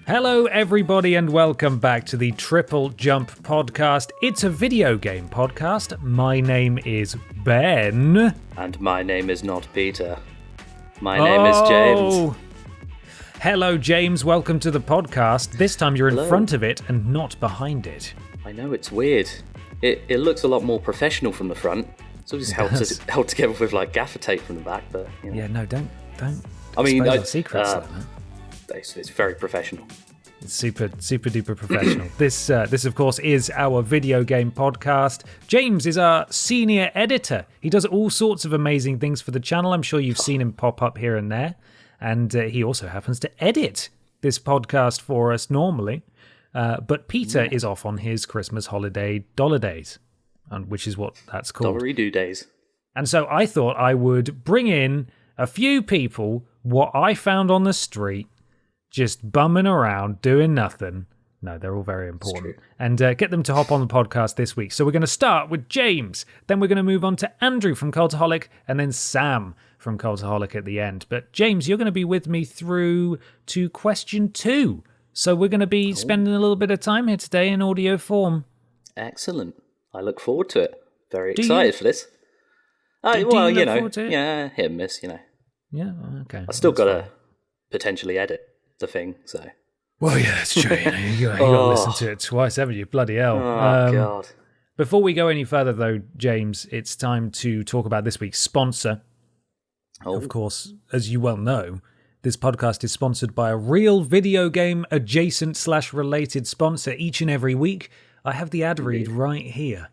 Hello, everybody, and welcome back to the TripleJump podcast. It's a video game podcast. My name is Ben. And my name is not Peter. My name is James. Hello, James. Welcome to the podcast. This time you're in front of it and not behind it. I know, it's weird. It looks a lot more professional from the front. So just held together with like gaffer tape from the back, but you know. Yeah, no, don't. I mean, secrets like that. It's very professional. It's super duper professional. This, of course, is our video game podcast. James is our senior editor. He does all sorts of amazing things for the channel. I'm sure you've seen him pop up here and there. And he also happens to edit this podcast for us normally. But Peter is off on his Christmas holiday dollar days, which is what that's called. Dollar-do days. And so I thought I would bring in a few people, what I found on the street, just bumming around, doing nothing. No, they're all very important. And get them to hop on the podcast this week. So we're going to start with James. Then we're going to move on to Andrew from Cultaholic. And then Sam from Cultaholic at the end. But James, you're going to be with me through to question 2. So we're going to be spending a little bit of time here today in audio form. Excellent. I look forward to it. Very excited for this. Hit and miss, you know. Yeah, okay. I still got to potentially edit the thing, so. Well, yeah, that's true. You got to listen to it twice, haven't you? Bloody hell. Oh, God. Before we go any further, though, James, it's time to talk about this week's sponsor. Oh. Of course, as you well know, this podcast is sponsored by a real video game adjacent / related sponsor each and every week. I have the ad read right here.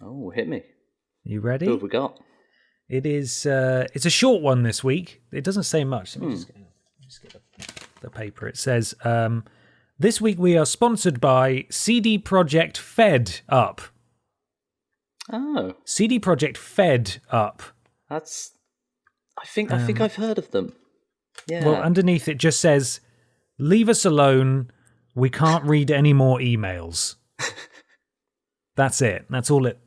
Oh, hit me. You ready? Who have we got? It is. It's a short one this week. It doesn't say much. Let me just get the paper. It says, this week we are sponsored by CD Projekt Fed Up. Oh. CD Projekt Fed Up. That's... I think I've heard of them. Yeah. Well, underneath it just says, leave us alone. We can't read any more emails. That's it. That's all it...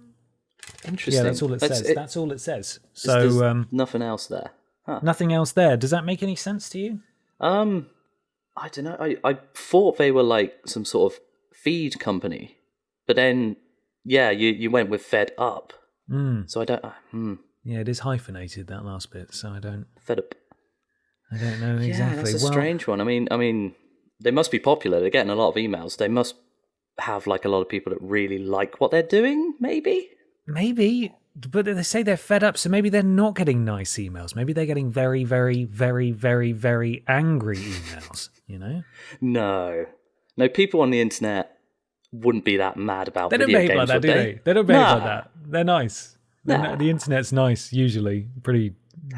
Interesting. Yeah, that's all it says. That's all it says. So there's nothing else there. Huh. Nothing else there. Does that make any sense to you? I don't know. I thought they were like some sort of feed company, but then you went with Fed Up. So I don't. Yeah, it is hyphenated, that last bit. So I don't. Fed Up. I don't know exactly. Yeah, that's a strange one. I mean, they must be popular. They're getting a lot of emails. They must have like a lot of people that really like what they're doing. Maybe, but they say they're fed up, so maybe they're not getting nice emails. Maybe they're getting very, very, very, very, very angry emails, you know? No, people on the internet wouldn't be that mad about video games. They don't behave like that, do they? They don't behave like that. They're nice. The internet's nice, usually. Pretty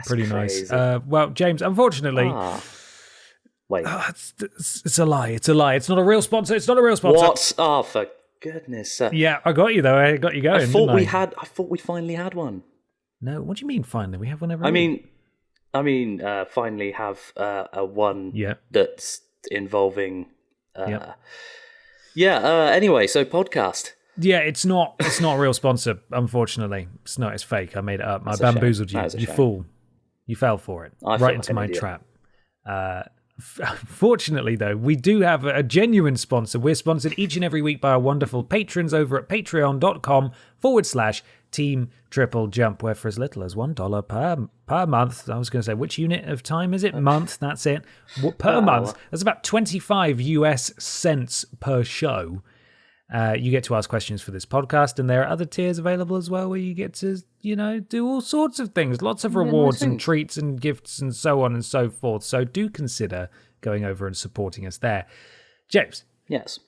nice. Well, James, unfortunately... Wait. It's a lie. It's a lie. It's not a real sponsor. What? Oh, for goodness. Yeah, I got you though. I got you going. I thought we finally had one. No, what do you mean finally? We have one every week. Finally have a one that's involving. Anyway, so podcast. Yeah, it's not a real sponsor. Unfortunately, it's not. It's fake. I made it up. I bamboozled you. You fool. You fell for it. Right into my trap. Fortunately, though, we do have a genuine sponsor. We're sponsored each and every week by our wonderful patrons over at patreon.com/Team TripleJump, where for as little as $1 per month, I was going to say, which unit of time is it? Month, that's it. Per month, that's about 25 US cents per show. You get to ask questions for this podcast, and there are other tiers available as well where you get to, do all sorts of things. Lots of rewards and treats and gifts and so on and so forth. So do consider going over and supporting us there. James. Yes.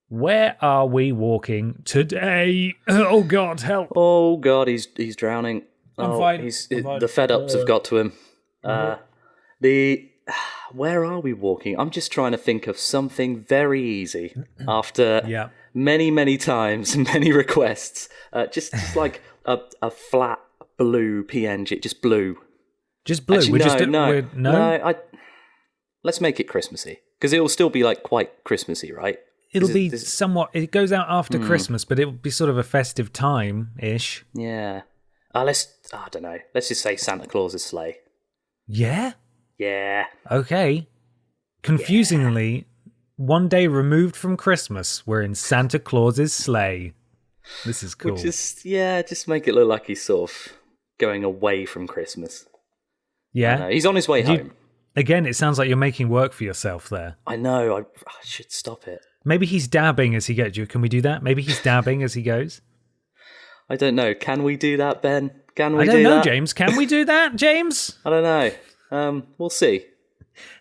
Where are we walking today? Oh, God, help. Oh, God, he's drowning. I'm fine. The fed-ups have got to him. Where are we walking? I'm just trying to think of something very easy after many, many times and many requests. Just like a flat blue PNG, just blue. Just blue? Actually, let's make it Christmassy, because it'll still be like quite Christmassy, right? It'll be somewhat... It goes out after Christmas, but it'll be sort of a festive time-ish. Yeah. I don't know. Let's just say Santa Claus's sleigh. Yeah? Yeah. Okay. Confusingly, one day removed from Christmas, we're in Santa Claus's sleigh. This is cool. Just make it look like he's sort of going away from Christmas. Yeah. He's on his way home. Again, it sounds like you're making work for yourself there. I know. I should stop it. Maybe he's dabbing as he gets you. Can we do that? Maybe he's dabbing as he goes? I don't know. Can we do that, Ben? Can we do that? I don't know, James. Can we do that, James? I don't know. We'll see.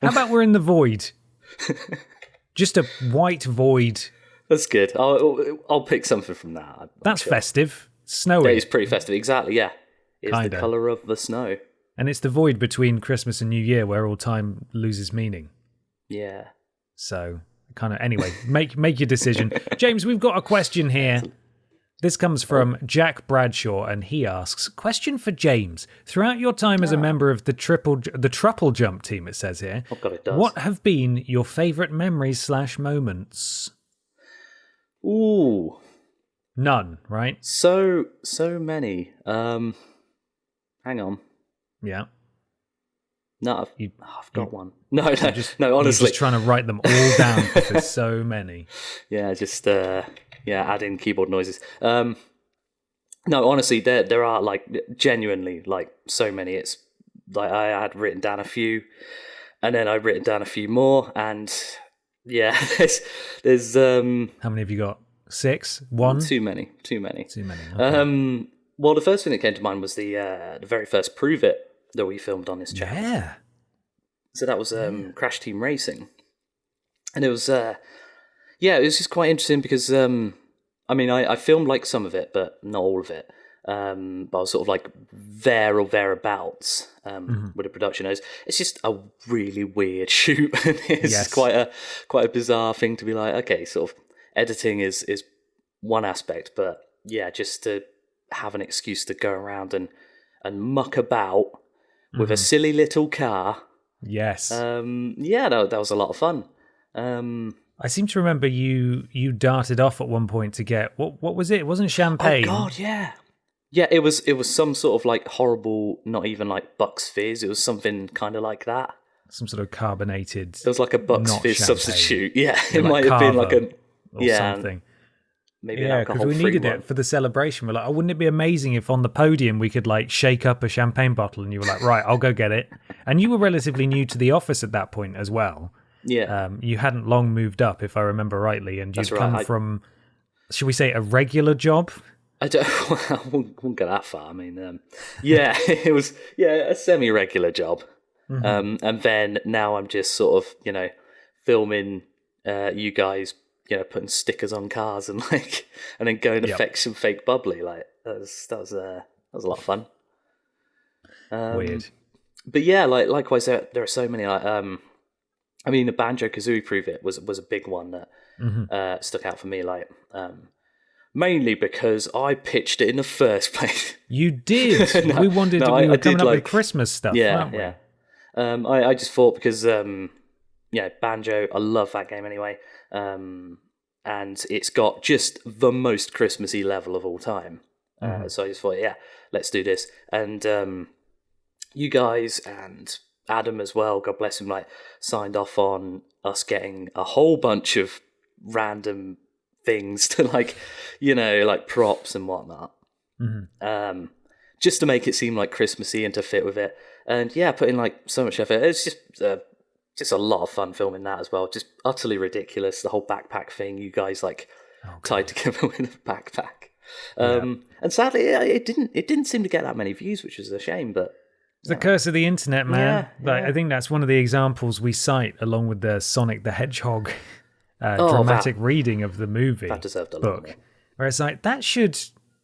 How about we're in the void? Just a white void. That's good. I'll pick something from that. That's festive. Snowy. It is pretty festive. Exactly, yeah. It's the colour of the snow. And it's the void between Christmas and New Year where all time loses meaning. Yeah. So, kind of, anyway, make your decision. James, we've got a question here. This comes from Jack Bradshaw, and he asks, question for James. Throughout your time as a member of the TripleJump team, it says here, it does. What have been your favourite memories/moments? Ooh. None, right? So many. Hang on. Yeah. No, I've got one. No, honestly. You're just trying to write them all down because there's so many. Yeah, just add in keyboard noises. No, honestly, there are like genuinely like so many. It's like I had written down a few, and then I've written down a few more, and yeah, there's How many have you got? 6? 1? Too many. Okay. Well, the first thing that came to mind was the very first Prove It that we filmed on this channel. Yeah. So that was Crash Team Racing, and it was it was just quite interesting because I filmed like some of it, but not all of it. But I was sort of like there or thereabouts with the production. It's just a really weird shoot, and it's quite a bizarre thing to be like. Okay, sort of editing is one aspect, but yeah, just to have an excuse to go around and muck about with a silly little car. Yes. That was a lot of fun. I seem to remember you darted off at one point to get what was it? It wasn't champagne. Oh God, yeah. Yeah, it was some sort of like horrible, not even like Bucks Fizz. It was something kind of like that. Some sort of carbonated. It was like a Bucks Fizz champagne substitute. Yeah, it might have been like something. Maybe an alcohol because we needed it for the celebration. We're like, oh, wouldn't it be amazing if on the podium we could like shake up a champagne bottle? And you were like, right, I'll go get it. And you were relatively new to the office at that point as well. Yeah. You hadn't long moved up, if I remember rightly, and you'd come from, should we say, a regular job? I won't go that far. I mean, it was a semi-regular job, and then now I'm just sort of filming you guys putting stickers on cars and then going to fetch some fake bubbly. Like that was a lot of fun. Weird, but yeah, likewise, there are so many. The Banjo-Kazooie Prove It was a big one that stuck out for me. Mainly because I pitched it in the first place. You did. We were coming up with Christmas stuff. Yeah, yeah. I just thought because Banjo, I love that game anyway. And it's got just the most Christmassy level of all time. So I just thought, let's do this. And you guys and Adam as well, God bless him, signed off on us getting a whole bunch of random things to props and whatnot. Just to make it seem like Christmassy and to fit with it. And putting so much effort. It's just a lot of fun filming that as well. Just utterly ridiculous. The whole backpack thing, you guys tied together with a backpack. And sadly, it didn't seem to get that many views, which was a shame. But it's the curse of the internet, man. I think that's one of the examples we cite, along with the Sonic the Hedgehog dramatic reading of the movie. That deserved a lot more. Where it's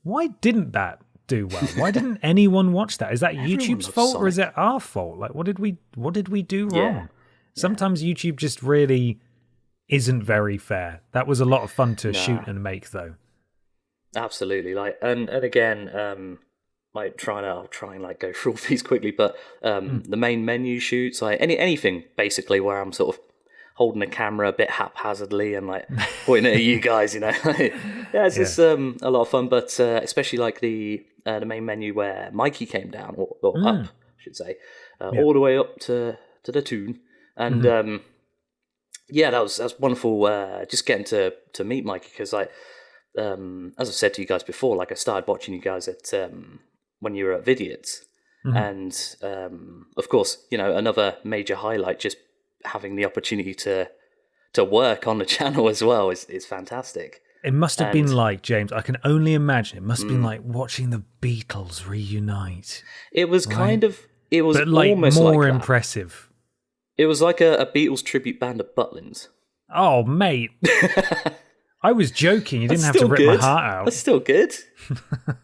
why didn't that do well? Why didn't anyone watch that? Is that YouTube's fault Sonic. Or is it our fault? What did we do wrong? Sometimes YouTube just really isn't very fair. That was a lot of fun to shoot and make, though. Absolutely. And again, I'll try and go through all these quickly, but the main menu shoots, anything basically where I'm sort of holding a camera a bit haphazardly and pointing at you guys, it's just a lot of fun. But especially the main menu where Mikey came down or up, I should say, all the way up to the tune. And yeah, that's wonderful. Just getting to meet Mikey because as I've said to you guys before, like I started watching you guys at when you were at Vidiots, and of course, another major highlight, just having the opportunity to work on the channel as well is fantastic. It must have been like, James, I can only imagine, it must have been like watching the Beatles reunite. It was it was but like almost more like impressive. It was like a Beatles tribute band at Butlins. Oh, mate. I was joking. You didn't have to rip my heart out. That's still good.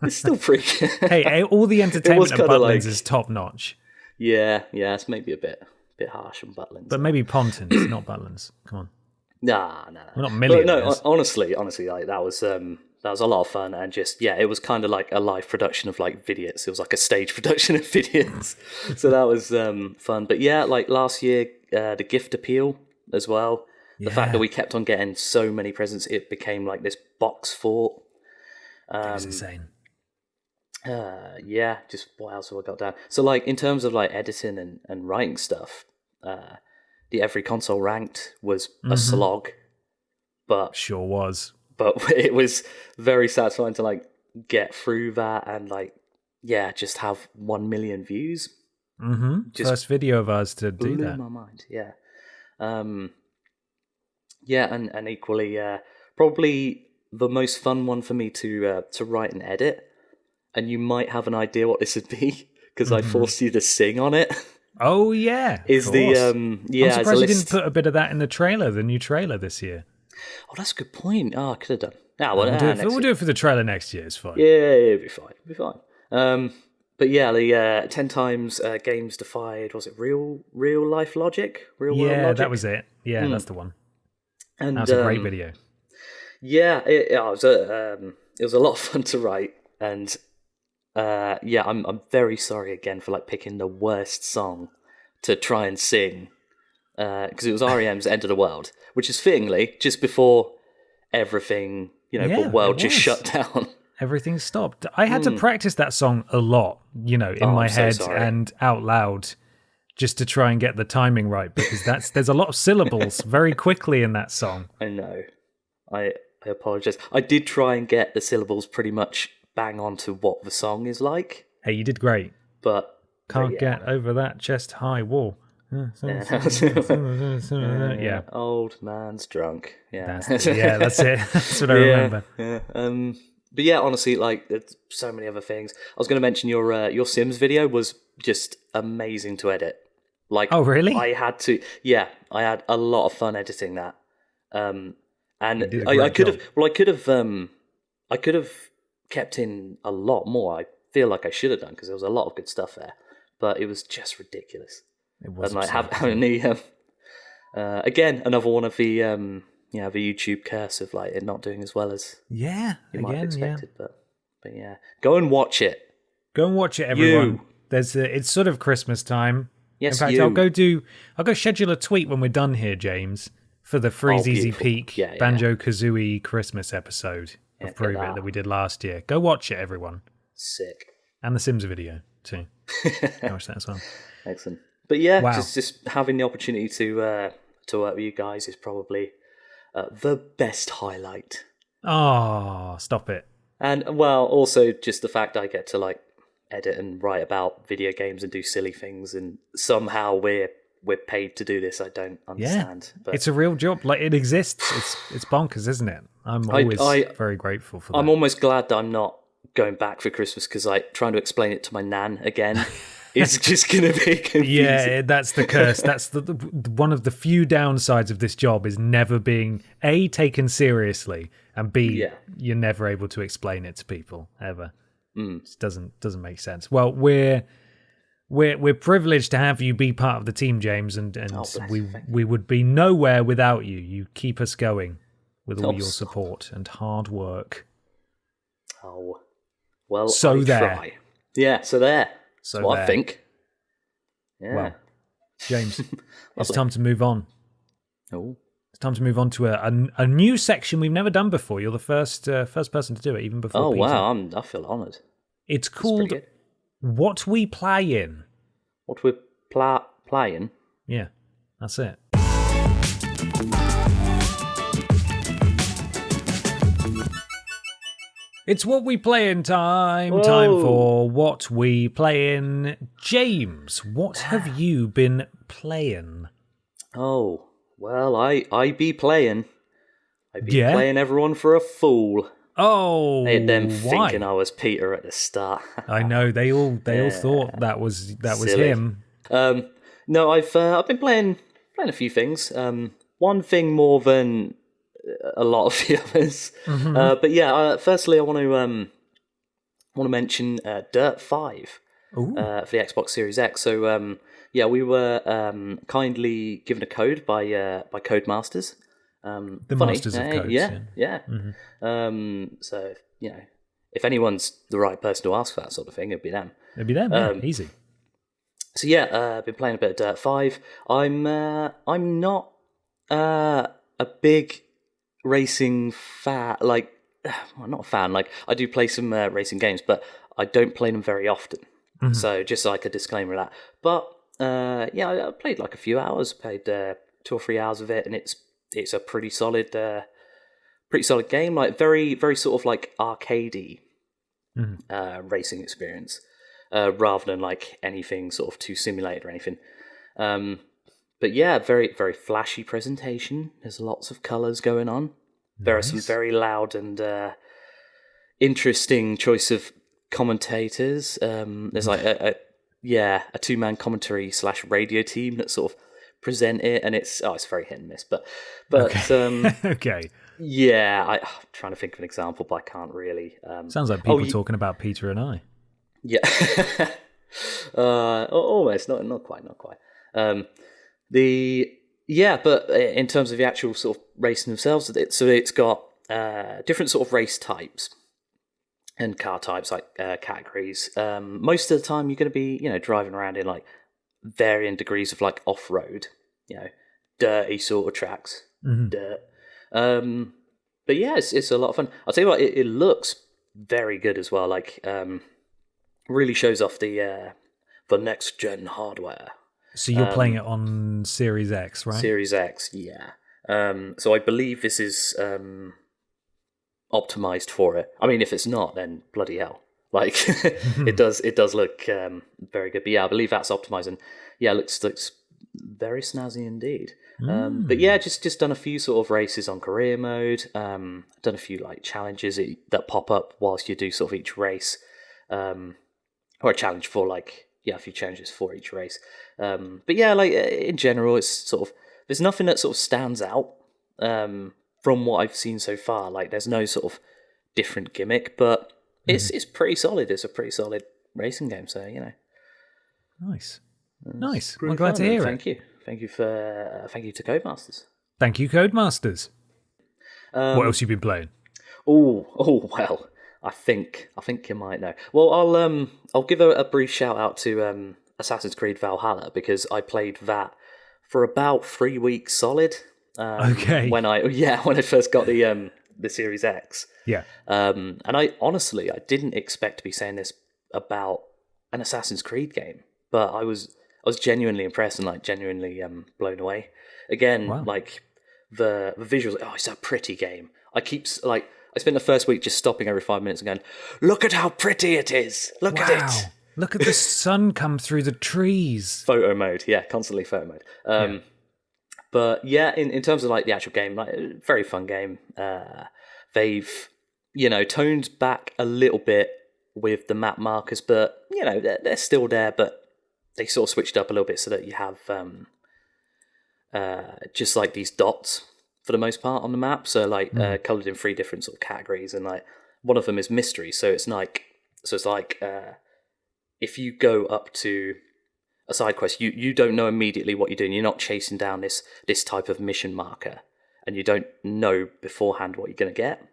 It's still pretty good. Hey, all the entertainment at Butlins is top notch. Yeah, it's maybe a bit harsh on Butlins. But maybe Pontins, not Butlins. Come on. Nah. We're not millionaires. No, honestly, like that was a lot of fun, and just it was kind of like a live production of like Vidiots. It was like a stage production of Vidiots, so that was fun. But yeah, like last year, the gift appeal as well. The fact that we kept on getting so many presents, it became like this box fort. It was insane. Just what else have I got down? So like in terms of like editing and writing stuff, the Every Console Ranked was a slog, but sure was. But it was very satisfying to like get through that and like just have 1 million views. First video of ours to do that. Blew my mind. And equally, probably the most fun one for me to write and edit. And you might have an idea what this would be because I forced you to sing on it. Oh yeah, is the I'm surprised you didn't put a bit of that in the trailer, the new trailer this year. Oh, that's a good point. Oh, I could have done. We'll do it for the trailer next year. It's fine. Yeah, it'll be fine. But yeah, the 10 times games defied. Was it real life logic? Real world logic? That was it. Yeah, that's the one. And that was a great video. Yeah, it was a lot of fun to write, and I'm very sorry again for like picking the worst song to try and sing because it was REM's "End of the World," which is fittingly just before everything, the world just shut down. Everything stopped. I had to practice that song a lot, in my head and out loud, just to try and get the timing right, because there's a lot of syllables very quickly in that song. I know. I apologize. I did try and get the syllables pretty much bang on to what the song is like. Hey, you did great. But can't get over that chest high wall. Old man's drunk. Yeah. That's it. That's what I remember. Yeah. But yeah, honestly, like there's so many other things. I was going to mention your Sims video was just amazing to edit. Like, oh really? I had a lot of fun editing that. And I could have kept in a lot more. I feel like I should have done because there was a lot of good stuff there, but it was just ridiculous. It was. And like having the again another one of the the YouTube curse of like it not doing as well as you might have expected. But yeah, go and watch it. Go and watch it, everyone. It's sort of Christmas time. Yes, in fact, I'll go schedule a tweet when we're done here, James, for the Freeze Easy Peak Banjo-Kazooie Christmas episode of Prove It that we did last year. Go watch it, everyone. Sick. And the Sims video, too. Go watch that as well. Excellent. But yeah, just having the opportunity to work with you guys is probably the best highlight. Oh, stop it. And, well, also just the fact I get to, like, edit and write about video games and do silly things, and somehow we're paid to do this. I don't understand. But it's a real job. Like, it exists. It's bonkers, isn't it? I'm always very grateful for that. I'm almost glad that I'm not going back for Christmas because like trying to explain it to my nan again is just going to be confusing. Yeah, that's the curse. That's the one of the few downsides of this job is never being A, taken seriously, and B, you're never able to explain it to people ever. It doesn't make sense. Well, we're privileged to have you be part of the team, James, and we would be nowhere without you. You keep us going with all your support and hard work. Oh, well, so I try. Yeah, so there. That's what I think. Yeah. Well, James, it's time to move on. Oh. It's time to move on to a new section we've never done before. You're the first person to do it, even before Peter. Wow, I feel honoured. It's called What We Playin. What We're Playin? Yeah, that's it. It's what we playin' time. Whoa. Time for what we playin'. James, what have you been playing? Oh, well, I be playing. I be Yeah? playing everyone for a fool. Oh, They had them why? thinking I was Peter at the start. I know they all thought that was Silly. him. No, I've been playing a few things. One thing more than a lot of the others. But yeah, firstly, I want to mention Dirt 5 for the Xbox Series X. So yeah, we were kindly given a code by Codemasters. The Masters of Codes. Yeah. So if anyone's the right person to ask for that sort of thing, it'd be them. It'd be them. Yeah, easy. So yeah, I've been playing a bit of Dirt 5. I'm not a big racing fan. Like, well, not a fan. Like, I do play some racing games, but I don't play them very often. So just like a disclaimer of that. But yeah, I played like a few hours. Played 2 or 3 hours of it, and it's a pretty solid game. Like very very sort of like arcadey racing experience. Rather than like anything sort of too simulated or anything. But yeah, very, very flashy presentation. There's lots of colours going on. There are some very loud and interesting choice of commentators. There's like a 2-man commentary / radio team that sort of present it, and it's very hit and miss. But okay. Okay. Yeah, I'm trying to think of an example, but I can't really. Sounds like people talking about Peter and I. Yeah, almost not quite. But in terms of the actual sort of racing themselves, it's got different sort of race types and car types, like categories. Most of the time, you're going to be driving around in like varying degrees of like off road, dirty sort of tracks, dirt. But yeah, it's a lot of fun. I'll tell you what, it looks very good as well. Like. Really shows off the next gen hardware. So you're playing it on Series X, right? Series X, yeah. So I believe this is optimized for it. I mean, if it's not, then bloody hell. Like it does look very good. But yeah, I believe that's optimized, and yeah, looks very snazzy indeed. But yeah, just done a few sort of races on career mode. Done a few like challenges that pop up whilst you do sort of each race. Or a challenge for like a few challenges for each race. But yeah, like in general, it's sort of there's nothing that sort of stands out from what I've seen so far. Like there's no sort of different gimmick, but it's pretty solid. It's a pretty solid racing game. So nice. I'm glad to hear it. Thank you to Codemasters. Thank you, Codemasters. What else have you been playing? Oh well. I think you might know. Well, I'll give a brief shout out to Assassin's Creed Valhalla, because I played that for about 3 weeks solid. Okay. When I first got the Series X. Yeah. And I didn't expect to be saying this about an Assassin's Creed game, but I was genuinely impressed and like genuinely blown away. Again, like the visuals. Oh, it's a pretty game. I spent the first week just stopping every 5 minutes and going, look at how pretty it is. Look at it. Look at the sun come through the trees. Photo mode. Yeah, constantly photo mode. But yeah, in terms of like the actual game, like very fun game. They've, toned back a little bit with the map markers, but, they're still there, but they sort of switched up a little bit so that you have just like these dots for the most part on the map, so like coloured in 3 different sort of categories, and like one of them is mystery. So it's like if you go up to a side quest, you don't know immediately what you're doing. You're not chasing down this type of mission marker, and you don't know beforehand what you're going to get,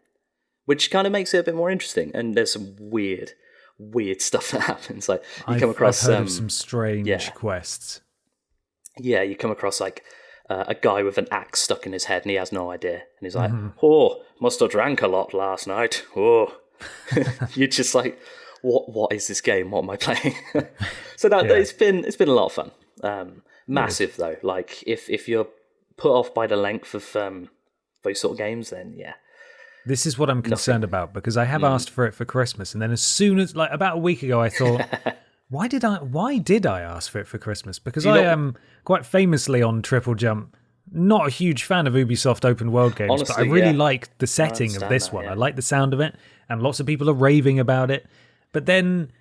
which kind of makes it a bit more interesting. And there's some weird stuff that happens. Like you come across I've heard of some strange quests. Yeah, you come across like a guy with an axe stuck in his head, and he has no idea. And he's like, "Oh, must have drank a lot last night." Oh, you're just like, "What is this game? What am I playing?" So it's been a lot of fun. Massive though. Like if you're put off by the length of those sort of games, then This is what I'm concerned about, because I have asked for it for Christmas, and then as soon as, like, about a week ago, I thought, why did I ask for it for Christmas? Because I am quite famously on TripleJump not a huge fan of Ubisoft open world games, honestly, but I really like the setting of this one. I like the sound of it, and lots of people are raving about it. But then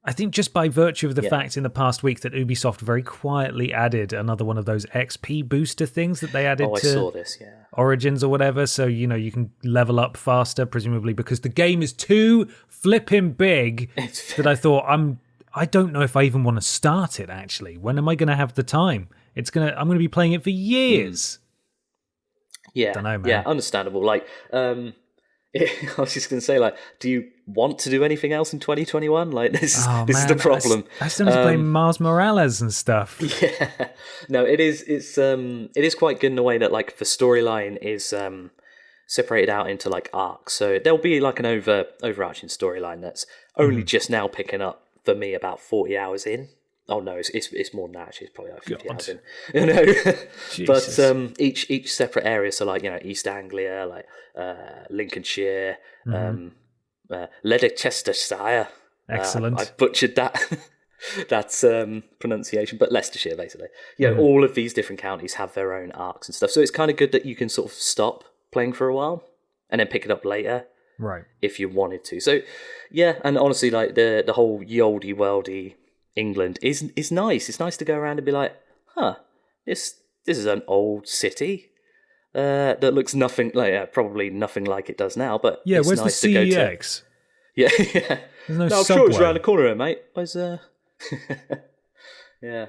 I think just by virtue of the fact in the past week that Ubisoft very quietly added another one of those XP booster things that they added to Origins or whatever, so you can level up faster, presumably because the game is too flipping big that I thought I don't know if I even want to start it. Actually, when am I going to have the time? I'm going to be playing it for years. Yeah, Dunno, man. Yeah, understandable. Like, I was just going to say, like, do you want to do anything else in 2021? Like, this is the problem. I still need to play Mars Morales and stuff. Yeah, no, it is quite good in a way that, like, the storyline is separated out into like arcs. So there'll be like an overarching storyline that's only just now picking up for me about 40 hours in. Oh no, it's more than that. Actually, it's probably like 50 hours in. But each separate area. So like East Anglia, like Lincolnshire, Leicestershire. Excellent. I butchered that. That's pronunciation, but Leicestershire basically. All of these different counties have their own arcs and stuff. So it's kind of good that you can sort of stop playing for a while and then pick it up later, right? If you wanted to. So yeah, and honestly, like the whole ye olde worldy England is nice. It's nice to go around and be like, this is an old city that looks nothing like probably nothing like it does now. But it's where's nice the to CEX? Go to. Yeah. There's no I'm subway. sure it's around the corner here, mate. Where's yeah,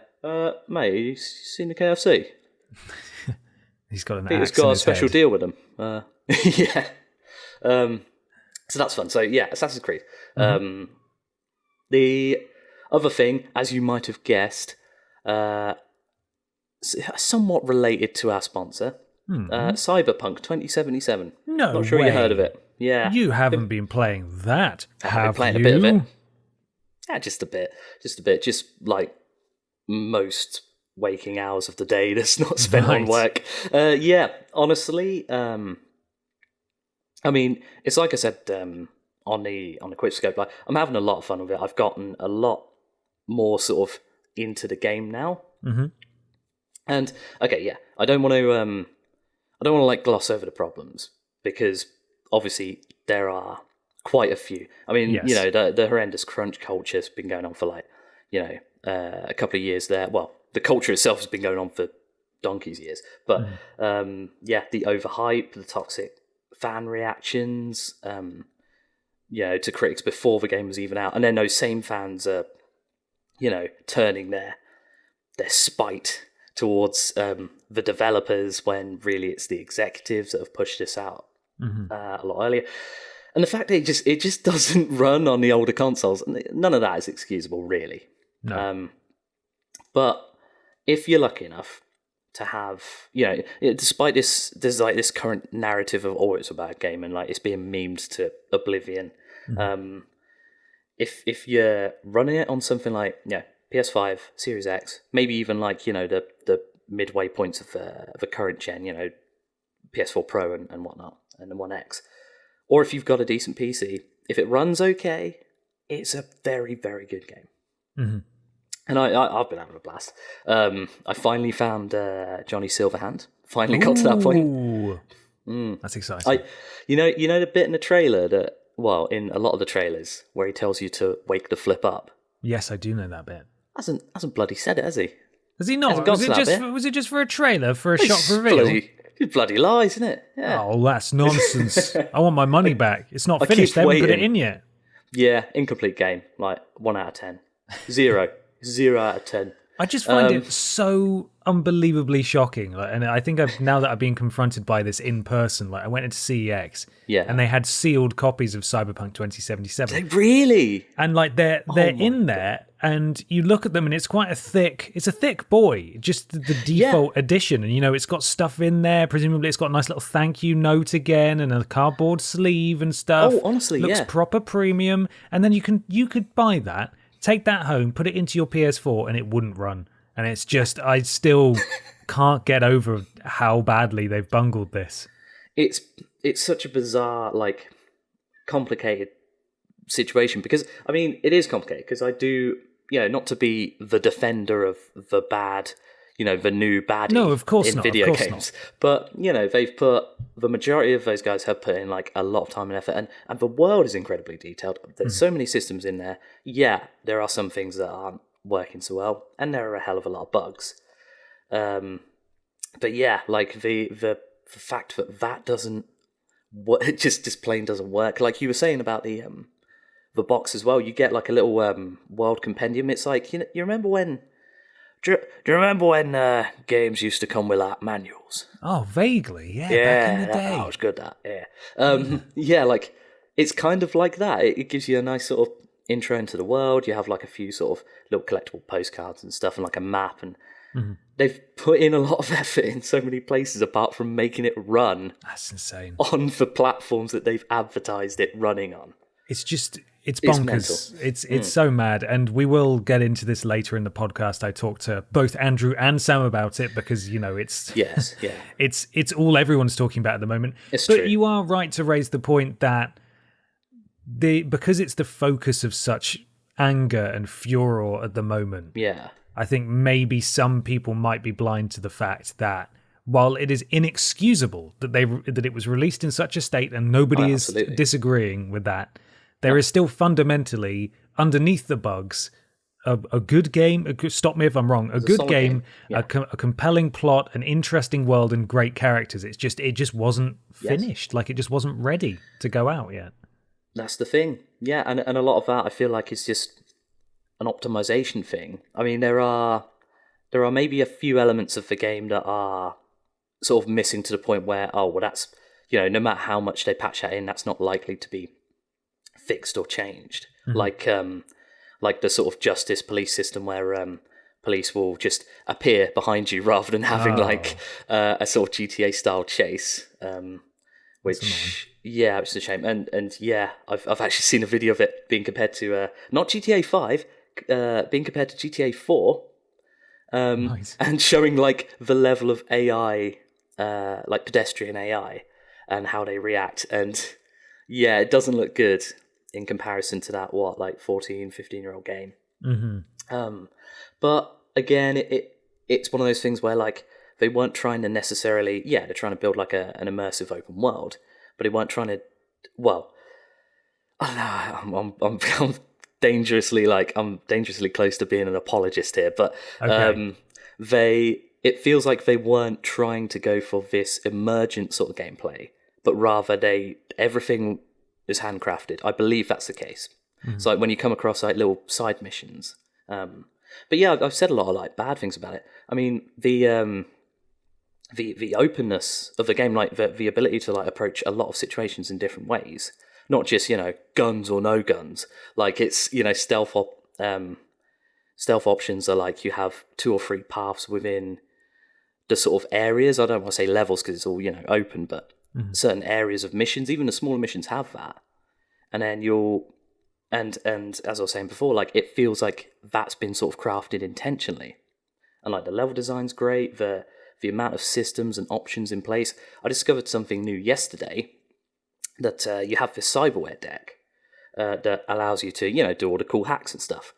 mate, you seen the KFC? He's got an. Peter's got a special deal with them. Yeah. So that's fun. So yeah, Assassin's Creed. The other thing, as you might have guessed, somewhat related to our sponsor, Cyberpunk 2077. No, not sure way. You heard of it. Yeah, you haven't been playing that, have playing you? A bit of it. Yeah, just a bit, just like most waking hours of the day that's not spent on work. Yeah, honestly, I mean, it's like I said on the quick scope. Like, I'm having a lot of fun with it. I've gotten a lot more sort of into the game now. And okay, yeah, I don't want to like gloss over the problems, because obviously there are quite a few. I mean, the horrendous crunch culture has been going on for like a couple of years there. Well, the culture itself has been going on for donkey's years, but the overhype, the toxic fan reactions, to critics before the game was even out, and then those same fans are, turning their spite towards the developers when really it's the executives that have pushed this out a lot earlier. And the fact that it just doesn't run on the older consoles, none of that is excusable, really. No. But if you're lucky enough to have, despite there's like this current narrative of, it's a bad game and like it's being memed to oblivion. If you're running it on something like PS5, Series X, maybe even like the midway points of the current gen, PS4 Pro and whatnot, and the One X, or if you've got a decent PC, if it runs okay, it's a very, very good game. And I've been having a blast. I finally found Johnny Silverhand. Finally got to that point. That's exciting. You know the bit in the trailer that, well, in a lot of the trailers where he tells you to wake the flip up. Yes, I do know that bit. Hasn't bloody said it, has he? Has he not? Was it just for a trailer, for a shock reveal? It's bloody lies, isn't it? Yeah. Oh, that's nonsense. I want my money back. It's not finished. They haven't put it in yet. Yeah, incomplete game. Like 1 out of 10. 0. 0 out of 10. I just find it so unbelievably shocking. And I think now that I've been confronted by this in person, like I went into CEX, and they had sealed copies of Cyberpunk 2077. They really? And like they're in there, and you look at them, and it's quite a thick boy, just the default edition, and it's got stuff in there. Presumably, it's got a nice little thank you note again, and a cardboard sleeve and stuff. Oh, honestly, looks proper premium. And then you could buy that. Take that home, put it into your PS4, and it wouldn't run. And it's just, I still can't get over how badly they've bungled this. It's it's such a bizarre, like, complicated situation, because I mean it is complicated, because I do, not to be the defender of the bad, the new baddie, no, of course in not, video of course games, not. but they've put, the majority of those guys have put in like a lot of time and effort, and the world is incredibly detailed. There's so many systems in there. Yeah, there are some things that aren't working so well, and there are a hell of a lot of bugs, but yeah, like the fact that doesn't, it just plain doesn't work. Like you were saying about the box as well, you get like a little world compendium. It's like, you remember when, do you remember when games used to come with like manuals? Oh, vaguely, yeah, Yeah, back in the day. that was good, that, yeah. Yeah, like, it's kind of like that. It gives you a nice sort of intro into the world. You have like a few sort of little collectible postcards and stuff, and like a map, and they've put in a lot of effort in so many places, apart from making it run. That's insane. On the platforms that they've advertised it running on. It's bonkers. It's so mad, and we will get into this later in the podcast. I talked to both Andrew and Sam about it, because it's yes, yeah, it's all everyone's talking about at the moment. It's but true. You are right to raise the point that because it's the focus of such anger and furor at the moment. Yeah, I think maybe some people might be blind to the fact that while it is inexcusable that it was released in such a state, and nobody is disagreeing with that, there is still fundamentally, underneath the bugs, a good game. Stop me if I'm wrong. A good game, yeah. A compelling plot, an interesting world, and great characters. It just wasn't finished. Like, it just wasn't ready to go out yet. That's the thing. Yeah, and a lot of that I feel like is just an optimization thing. I mean, there are maybe a few elements of the game that are sort of missing to the point where, that's, no matter how much they patch that in, that's not likely to be fixed or changed. Like the sort of justice police system where police will just appear behind you rather than having a sort of GTA style chase, which which is a shame. And yeah, I've actually seen a video of it being compared to not GTA 5, being compared to GTA 4, nice. And showing like the level of AI, like pedestrian AI, and how they react, and yeah, it doesn't look good in comparison to that 15-year-old game. But again, it's one of those things where like they weren't trying to necessarily, they're trying to build like an immersive open world, but they weren't trying to, I don't know, I'm dangerously close to being an apologist here, but okay. It feels like they weren't trying to go for this emergent sort of gameplay, but rather everything is handcrafted. I believe that's the case. So like when you come across like little side missions, but yeah, I've said a lot of like bad things about it. I mean, the openness of the game, like the ability to like approach a lot of situations in different ways, not just guns or no guns. Like it's stealth options are like you have 2 or 3 paths within the sort of areas. I don't want to say levels because it's all open, but certain areas of missions, even the smaller missions, have that. And then and as I was saying before, like it feels like that's been sort of crafted intentionally, and like the level design's great, the amount of systems and options in place. I discovered something new yesterday, that you have this cyberware deck that allows you to do all the cool hacks and stuff.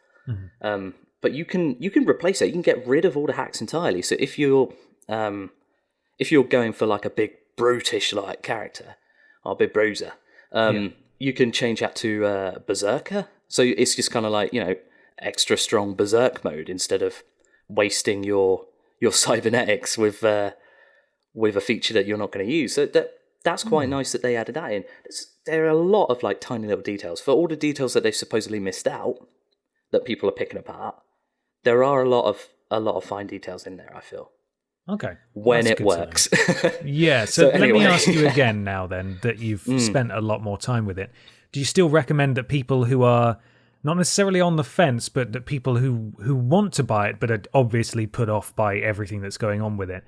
But you can replace it. You can get rid of all the hacks entirely. So if you're going for like a big brutish like character, or a big bruiser, you can change that to berserker. So it's just kind of like extra strong berserk mode, instead of wasting your cybernetics with a feature that you're not going to use. So that's quite nice that they added that in. There are a lot of like tiny little details. For all the details that they've supposedly missed out, that people are picking apart, there are a lot of fine details in there, I feel. Okay. When it works. Yeah, so let me ask you again now then, that you've spent a lot more time with it. Do you still recommend that people who are not necessarily on the fence, but that people who want to buy it but are obviously put off by everything that's going on with it,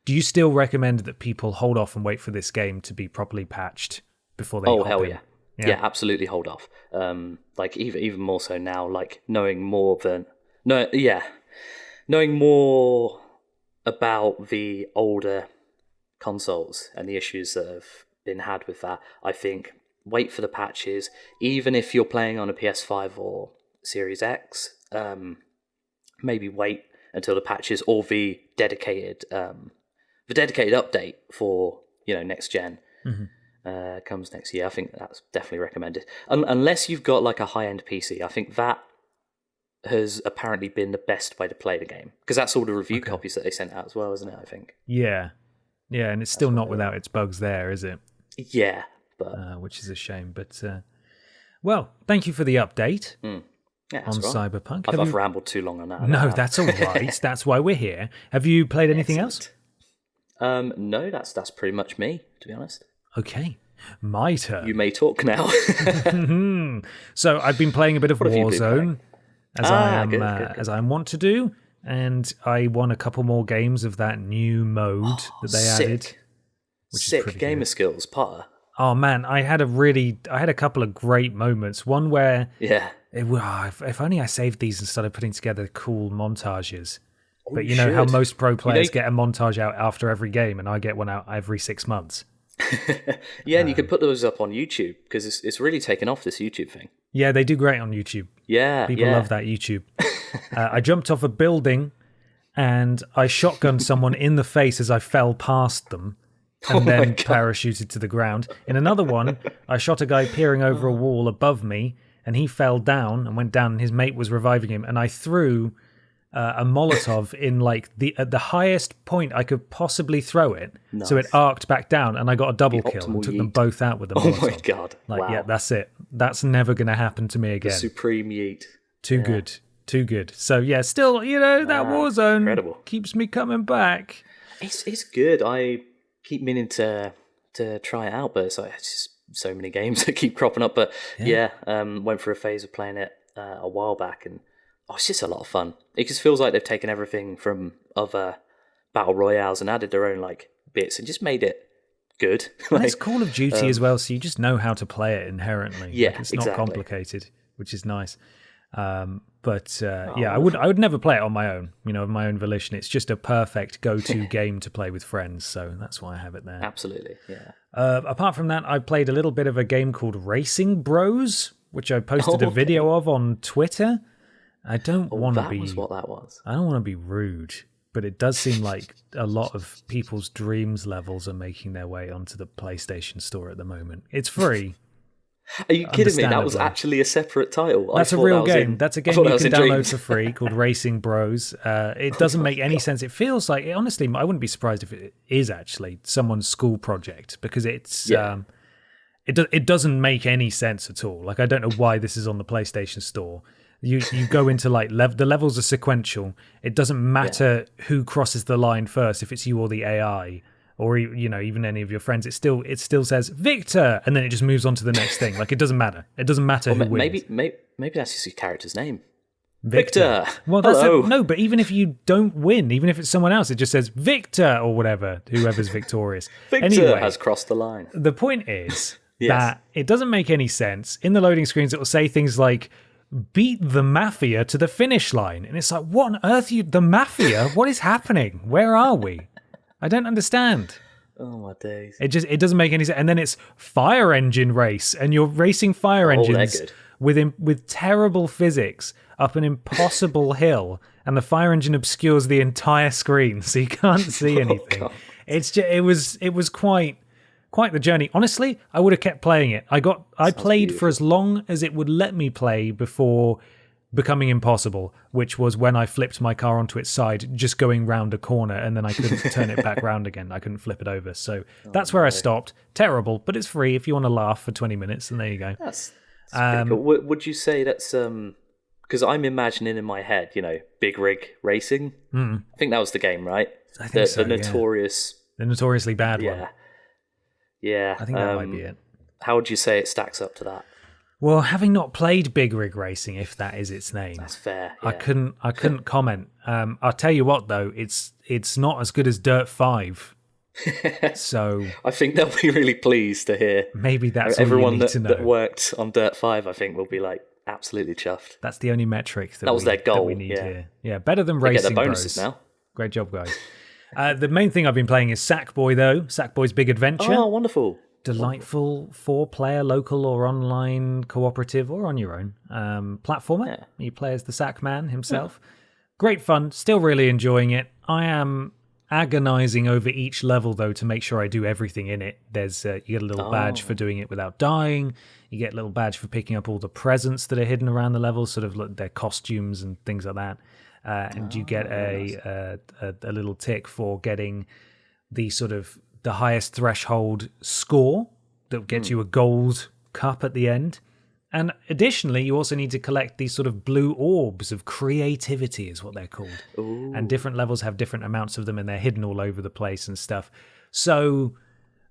do you still recommend that people hold off and wait for this game to be properly patched before they hop hell in? Yeah, absolutely hold off. Like even more so now, like knowing more about the older consoles and the issues that have been had with that. I think wait for the patches, even if you're playing on a PS5 or Series X. Maybe wait until the patches or the dedicated update for next gen comes next year. I think that's definitely recommended. Unless you've got like a high-end PC, I think that has apparently been the best way to play the game, because that's all the review copies that they sent out as well, isn't it? I think. Yeah, and it's still not without its bugs there, is it? Yeah, but which is a shame. But well, thank you for the update. Yeah, on Cyberpunk. I've rambled too long on that. No, that's all right. That's why we're here. Have you played anything else? No, that's pretty much me, to be honest. Okay, my turn. You may talk now. So I've been playing a bit of Warzone, as good. as I want to do, and I won a couple more games of that new mode that they added. Which sick is gamer good. Skills, Potter. Oh man, I had a couple of great moments. One where if only I saved these and started putting together cool montages. But you know how most pro players get a montage out after every game, and I get one out every 6 months. Yeah, and you could put those up on YouTube, because it's really taken off, this YouTube thing. Yeah, they do great on YouTube. Yeah, people love that YouTube. I jumped off a building and I shotgunned someone in the face as I fell past them, and then parachuted to the ground. In another one, I shot a guy peering over a wall above me, and he fell down and went down, and his mate was reviving him, and I threw a Molotov in like at the highest point I could possibly throw it. Nice. So it arced back down, and I got a double kill and took them both out with the Molotov. Oh my god. Yeah, that's it. That's never going to happen to me again. The supreme yeet. Too good. So yeah, still, that Warzone incredible. Keeps me coming back. It's good. I keep meaning to try it out, but it's just so many games that keep cropping up. But went through a phase of playing it a while back, and it's just a lot of fun. It just feels like they've taken everything from other battle royales and added their own like bits and just made it good. And it's Call of Duty as well, so you just know how to play it inherently. Yeah, it's not complicated, which is nice. I would never play it on my own. Of my own volition. It's just a perfect go-to game to play with friends, so that's why I have it there. Absolutely, yeah. Apart from that, I played a little bit of a game called Racing Bros, which I posted a video of on Twitter. I don't want to be. That was what that was. I don't want to be rude, but it does seem like a lot of people's dreams levels are making their way onto the PlayStation Store at the moment. It's free. Are you kidding me? That was actually a separate title. That's a real game. That's a game you can download for free called Racing Bros. It doesn't make any sense. It feels like, honestly, I wouldn't be surprised if it is actually someone's school project, because it's it doesn't make any sense at all. Like, I don't know why this is on the PlayStation Store. You go into like the levels are sequential. It doesn't matter who crosses the line first, if it's you or the AI, or even any of your friends. It still says Victor, and then it just moves on to the next thing. Like, it doesn't matter. It doesn't matter who wins. Maybe that's just your character's name. Victor. Well, no, but even if you don't win, even if it's someone else, it just says Victor or whatever, whoever's victorious. Victor has crossed the line. The point is that it doesn't make any sense. In the loading screens, it will say things like, beat the Mafia to the finish line. And it's like, what on earth the Mafia? What is happening? Where are we? I don't understand. Oh my days. It doesn't make any sense. And then it's fire engine race, and you're racing fire engines with terrible physics up an impossible hill, and the fire engine obscures the entire screen, so you can't see anything. It was quite the journey. Honestly, I would have kept playing it. I played for as long as it would let me play before becoming impossible, which was when I flipped my car onto its side, just going round a corner, and then I couldn't turn it back round again. I couldn't flip it over. So that's where I stopped. Terrible, but it's free if you want to laugh for 20 minutes, and there you go. That's pretty cool. Would you say that's... because I'm imagining in my head, big rig racing. I think that was the game, right? I think so, the notorious... The notoriously bad one. Yeah. I think that might be it. How would you say it stacks up to that? Well, having not played Big Rig Racing, if that is its name, that's fair. Yeah. I couldn't comment. I'll tell you what, though, it's not as good as Dirt 5. So I think they'll be really pleased to hear. Maybe that's everyone all you need to know. That worked on Dirt 5. I think will be like absolutely chuffed. That's the only metric that was their goal. That we need here. Yeah, better than Racing Bros. They get their bonuses now. Great job, guys. The main thing I've been playing is Sackboy, though. Sackboy's Big Adventure. Oh, wonderful. delightful 4-player local or online cooperative or on your own platformer. Yeah. You play as the sack man himself. Yeah. Great fun. Still really enjoying it. I am agonizing over each level, though, to make sure I do everything in it. There's you get a little badge for doing it without dying. You get a little badge for picking up all the presents that are hidden around the levels, sort of like their costumes and things like that. And you get a little tick for getting the sort of the highest threshold score that gets you a gold cup at the end. And additionally, you also need to collect these sort of blue orbs of creativity, is what they're called. Ooh. And different levels have different amounts of them, and they're hidden all over the place and stuff. So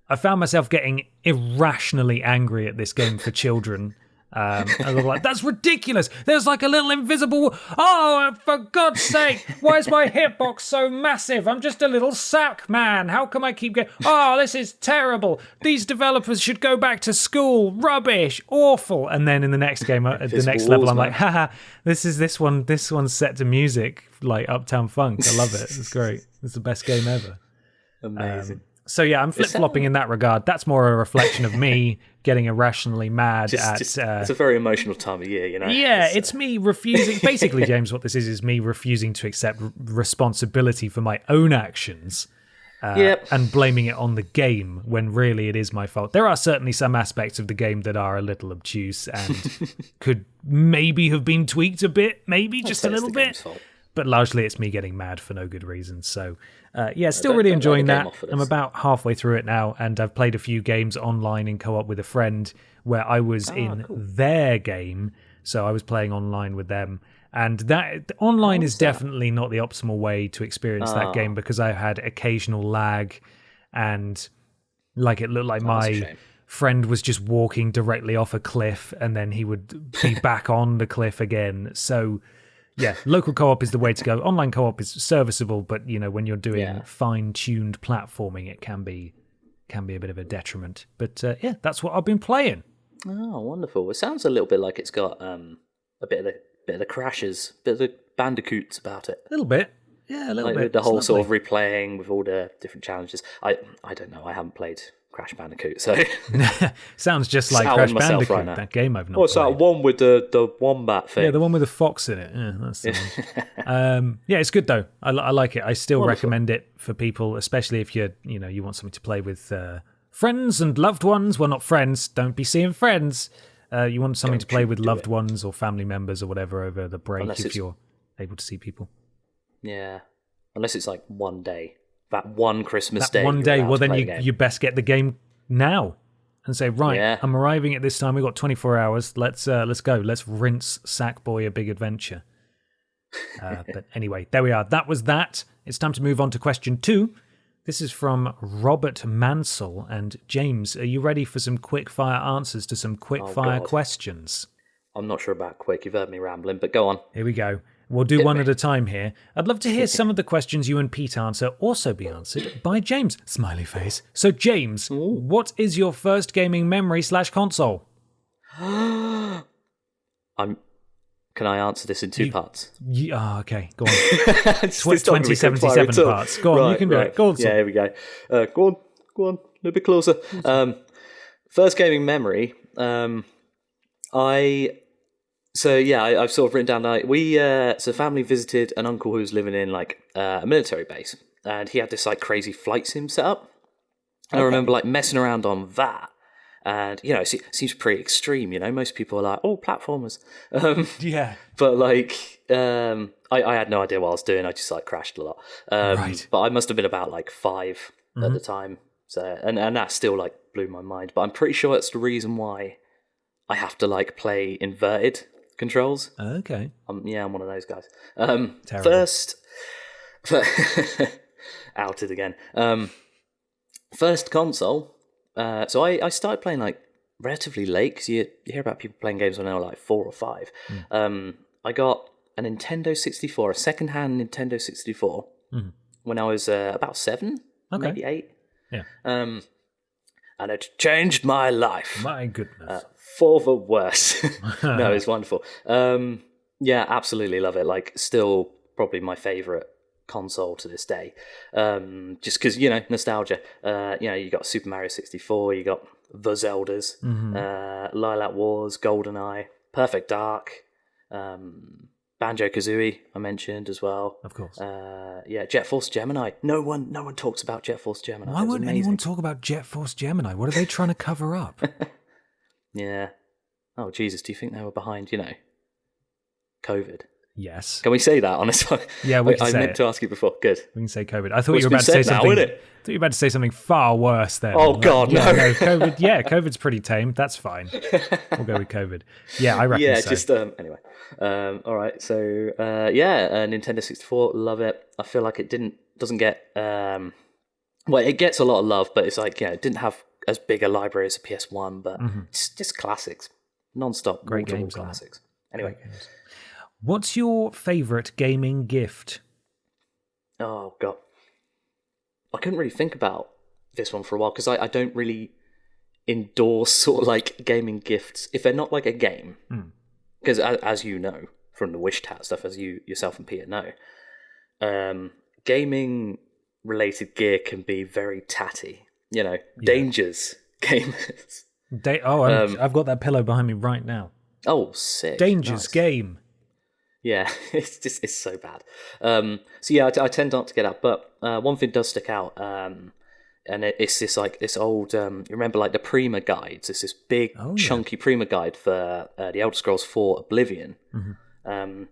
I found myself getting irrationally angry at this game for children. I was like, that's ridiculous. There's like a little invisible... Oh, for God's sake, why is my hitbox so massive? I'm just a little sack man. How come I keep getting... Oh, this is terrible. These developers should go back to school. Rubbish. Awful. And then in the next game, at the next level, I'm like, haha, this one's set to music, like Uptown Funk. I love it. It's great. It's the best game ever. Amazing. So yeah, I'm flip-flopping in that regard. That's more a reflection of me getting irrationally mad it's a very emotional time of year, you know? Yeah, it's me refusing... Basically, James, what this is me refusing to accept responsibility for my own actions and blaming it on the game when really it is my fault. There are certainly some aspects of the game that are a little obtuse and could maybe have been tweaked a bit, maybe just a little bit. But largely it's me getting mad for no good reason. So, still really enjoying that. I'm about halfway through it now, and I've played a few games online in co-op with a friend where I was in their game. So I was playing online with them. And that online is definitely not the optimal way to experience that game because I had occasional lag and like it looked like my friend was just walking directly off a cliff and then he would be back on the cliff again. So... yeah, local co-op is the way to go. Online co-op is serviceable, but you know when you're doing fine-tuned platforming, it can be a bit of a detriment. But that's what I've been playing. Oh, wonderful! It sounds a little bit like it's got a bit of the crashes, a bit of the bandicoots about it. A little bit, yeah, a little bit. The whole sort of replaying with all the different challenges. I don't know. I haven't played Crash Bandicoot, so sounds just like Crash Bandicoot. Right that game I've not. What's that one with the wombat thing? Yeah, the one with the fox in it. Yeah, that's the one. It's good though. I like it. I still recommend it for people, especially if you want something to play with friends and loved ones. Well, not friends. Don't be seeing friends. You want something to play with loved ones or family members or whatever over the break if you're able to see people. Yeah, unless it's like one day. That one Christmas day. One day, well, then you best get the game now and say, right, I'm arriving at this time. We've got 24 hours. Let's go. Let's rinse Sackboy A Big Adventure. But anyway, there we are. That was that. It's time to move on to question 2. This is from Robert Mansell. And James, are you ready for some quick-fire answers to some quick-fire questions? I'm not sure about quick. You've heard me rambling, but go on. Here we go. We'll do one at a time here. I'd love to hear some of the questions you and Pete answer also be answered by James. Smiley face. So, James, what is your first gaming memory / console? Can I answer this in 2 parts? Okay. Go on. 2077 parts. Go on, right, you can do it. Go on. Yeah, here we go. Go on. A little bit closer. First gaming memory. I've sort of written down like family visited an uncle who was living in like a military base, and he had this like crazy flight sim set up. And I remember like messing around on that, and it seems pretty extreme. Most people are like, oh, platformers. Yeah. But like, I had no idea what I was doing. I just like crashed a lot. Right. But I must have been about like 5 at the time. So and that still like blew my mind. But I'm pretty sure that's the reason why I have to like play inverted controls. Okay. I'm one of those guys. Terrible. First, outed again. First console. So I started playing like relatively late because you hear about people playing games when they were like 4 or 5. I got a Nintendo 64, a second-hand Nintendo 64, when I was about 7, maybe 8. Yeah. And it changed my life. My goodness. For the worse. No, it's wonderful. Absolutely love it. Like, still probably my favourite console to this day. Just because, nostalgia. You got Super Mario 64, you got The Zeldas, Lilac Wars, GoldenEye, Perfect Dark, Banjo-Kazooie, I mentioned as well. Of course. Jet Force Gemini. No one talks about Jet Force Gemini. Why would anyone talk about Jet Force Gemini? What are they trying to cover up? Yeah. Oh, Jesus, do you think they were behind, COVID? Yes. Can we say that on this one? Yeah, we can say I meant to ask you before. Good. We can say COVID. I thought you were about to say something. I thought you were about to say something far worse then. Oh God, no. COVID. Yeah, COVID's pretty tame. That's fine. We'll go with COVID. Yeah, I reckon. Yeah, so. just anyway. All right. So Nintendo 64, love it. I feel like it doesn't get it gets a lot of love, but it's like it didn't have as big a library as a PS1, but it's just classics, non-stop, great games, classics. Anyway. What's your favourite gaming gift? Oh, God. I couldn't really think about this one for a while because I don't really endorse sort of like gaming gifts if they're not like a game. Because as you know from the Wish Tat stuff, as you yourself and Peter know, gaming related gear can be very tatty. Dangers gamers. I've got that pillow behind me right now. Oh, sick. Dangers nice. game. Yeah, it's so bad. I tend not to get out, but one thing does stick out, and it's this old. You remember like the Prima guides? It's this big chunky Prima guide for the Elder Scrolls 4 Oblivion, and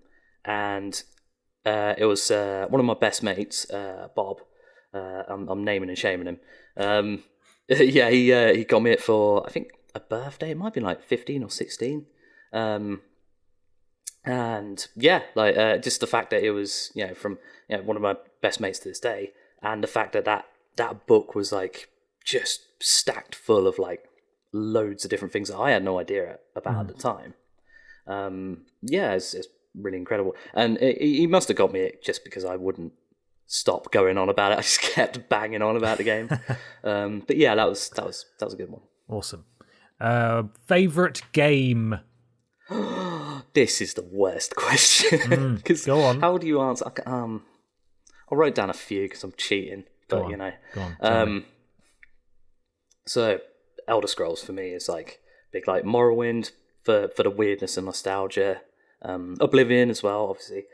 it was one of my best mates, Bob. I'm naming and shaming him. He got me it for I think a birthday. It might be like 15 or 16. And just the fact that it was from one of my best mates to this day, and the fact that book was like just stacked full of like loads of different things that I had no idea about at the time. It's really incredible, and he must have got me it just because I wouldn't stop going on about it. I just kept banging on about the game. But yeah, that was a good one. Awesome. Favorite game. This is the worst question. Go on. How do you answer? I wrote down a few because I'm cheating, but Go on. So Elder Scrolls for me is like big, like Morrowind for the weirdness and nostalgia. Oblivion as well, obviously.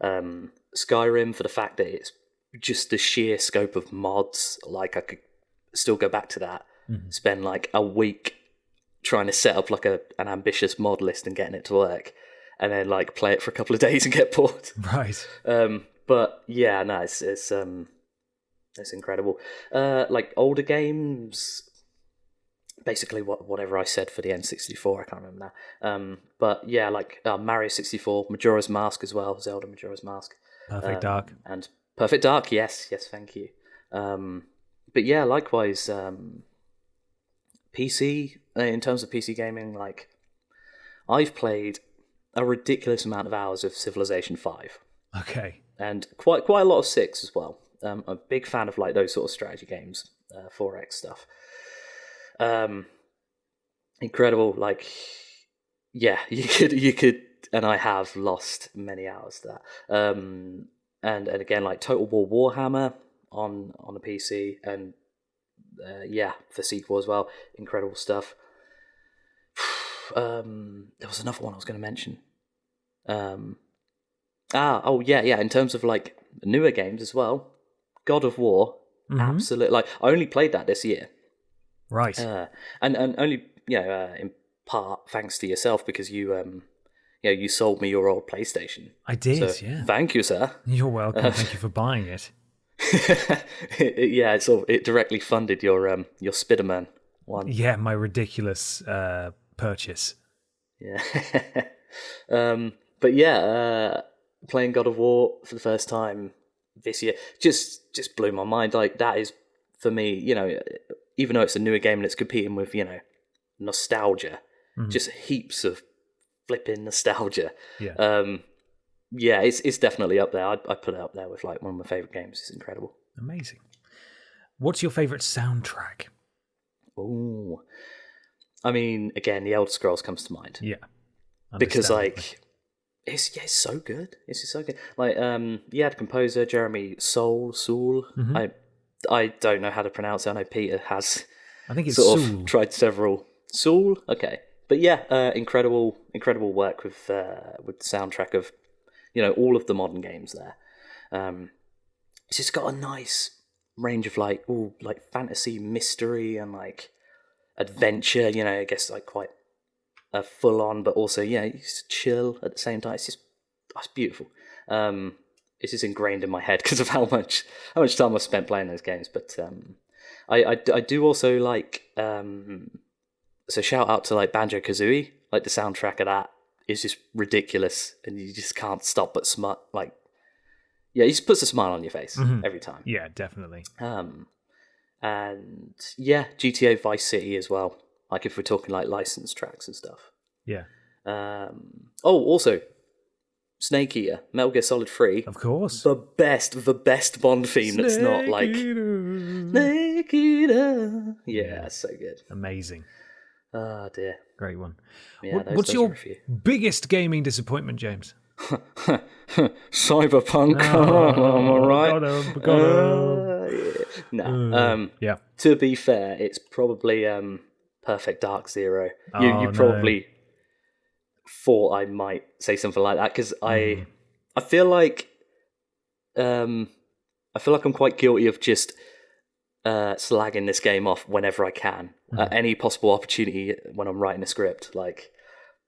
Skyrim for the fact that it's just the sheer scope of mods. Like I could still go back to that, spend like a week trying to set up like an ambitious mod list and getting it to work, and then like play it for a couple of days and get bored. Right. But yeah, no, it's incredible. Like older games, basically whatever I said for the N64, I can't remember now. But yeah, like Mario 64, Majora's Mask as well, Zelda Majora's Mask. Perfect Dark. And Perfect Dark, yes, thank you. But yeah, likewise, PC, in terms of PC gaming, like I've played a ridiculous amount of hours of Civilization 5. Okay. And quite a lot of 6 as well. I'm a big fan of like those sort of strategy games, 4X stuff. Incredible, like yeah, you could, and I have lost many hours to that. And again, like Total War Warhammer on the PC, and for sequel as well. Incredible stuff. There was another one I was going to mention. In terms of like newer games as well, God of War, absolutely. Like I only played that this year, right? And only in part thanks to yourself because you you sold me your old PlayStation. I did, so, yeah. Thank you, sir. You're welcome. Thank you for buying it. It directly funded your Spiderman one. Yeah, my ridiculous purchase. Yeah. But yeah, playing God of War for the first time this year just blew my mind. Like that is for me, even though it's a newer game and it's competing with nostalgia, just heaps of flipping nostalgia. Yeah. It's definitely up there. I'd put it up there with like one of my favorite games. It's incredible. Amazing. What's your favorite soundtrack? Oh, I mean, again, the Elder Scrolls comes to mind. Yeah, because like It's so good. It's so good. Like you had composer Jeremy Soule. Mm-hmm. I don't know how to pronounce it. I know Peter has. I think it's sort Soule. of tried several. Soule, okay, but yeah, incredible work with the soundtrack of all of the modern games there. It's just got a nice range of like fantasy, mystery, and like adventure. I guess like quite full on, but also it's chill at the same time. It's beautiful. It's just ingrained in my head because of how much time I've spent playing those games. But I do also like so shout out to like Banjo-Kazooie. Like the soundtrack of that is just ridiculous, and you just can't stop but smut. Like, yeah, it just puts a smile on your face every time. Yeah, definitely. And yeah, GTA Vice City as well. Like if we're talking like licensed tracks and stuff. Yeah. Also, Snake Eater, Metal Gear Solid 3. Of course. The best Bond theme that's not like Snake Eater. Yeah, it's so good. Amazing. Oh dear. Great one. Yeah, what's your biggest gaming disappointment, James? Cyberpunk. Am I right? No. Yeah. To be fair, it's probably Perfect Dark Zero. You probably thought I might say something like that because I feel like I'm quite guilty of just slagging this game off whenever I can at any possible opportunity when I'm writing a script. Like,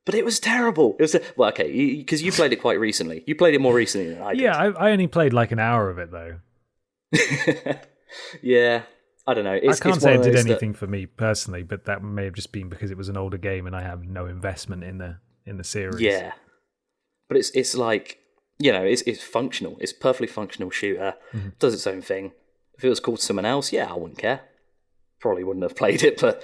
but it was terrible. It was okay because you played it quite recently. You played it more recently than I did. Yeah, I only played like an hour of it though. Yeah. I don't know. I can't say it did anything for me personally, but that may have just been because it was an older game and I have no investment in the series. Yeah, but it's like it's functional. It's a perfectly functional shooter. Does its own thing. If it was called someone else, I wouldn't care. Probably wouldn't have played it, but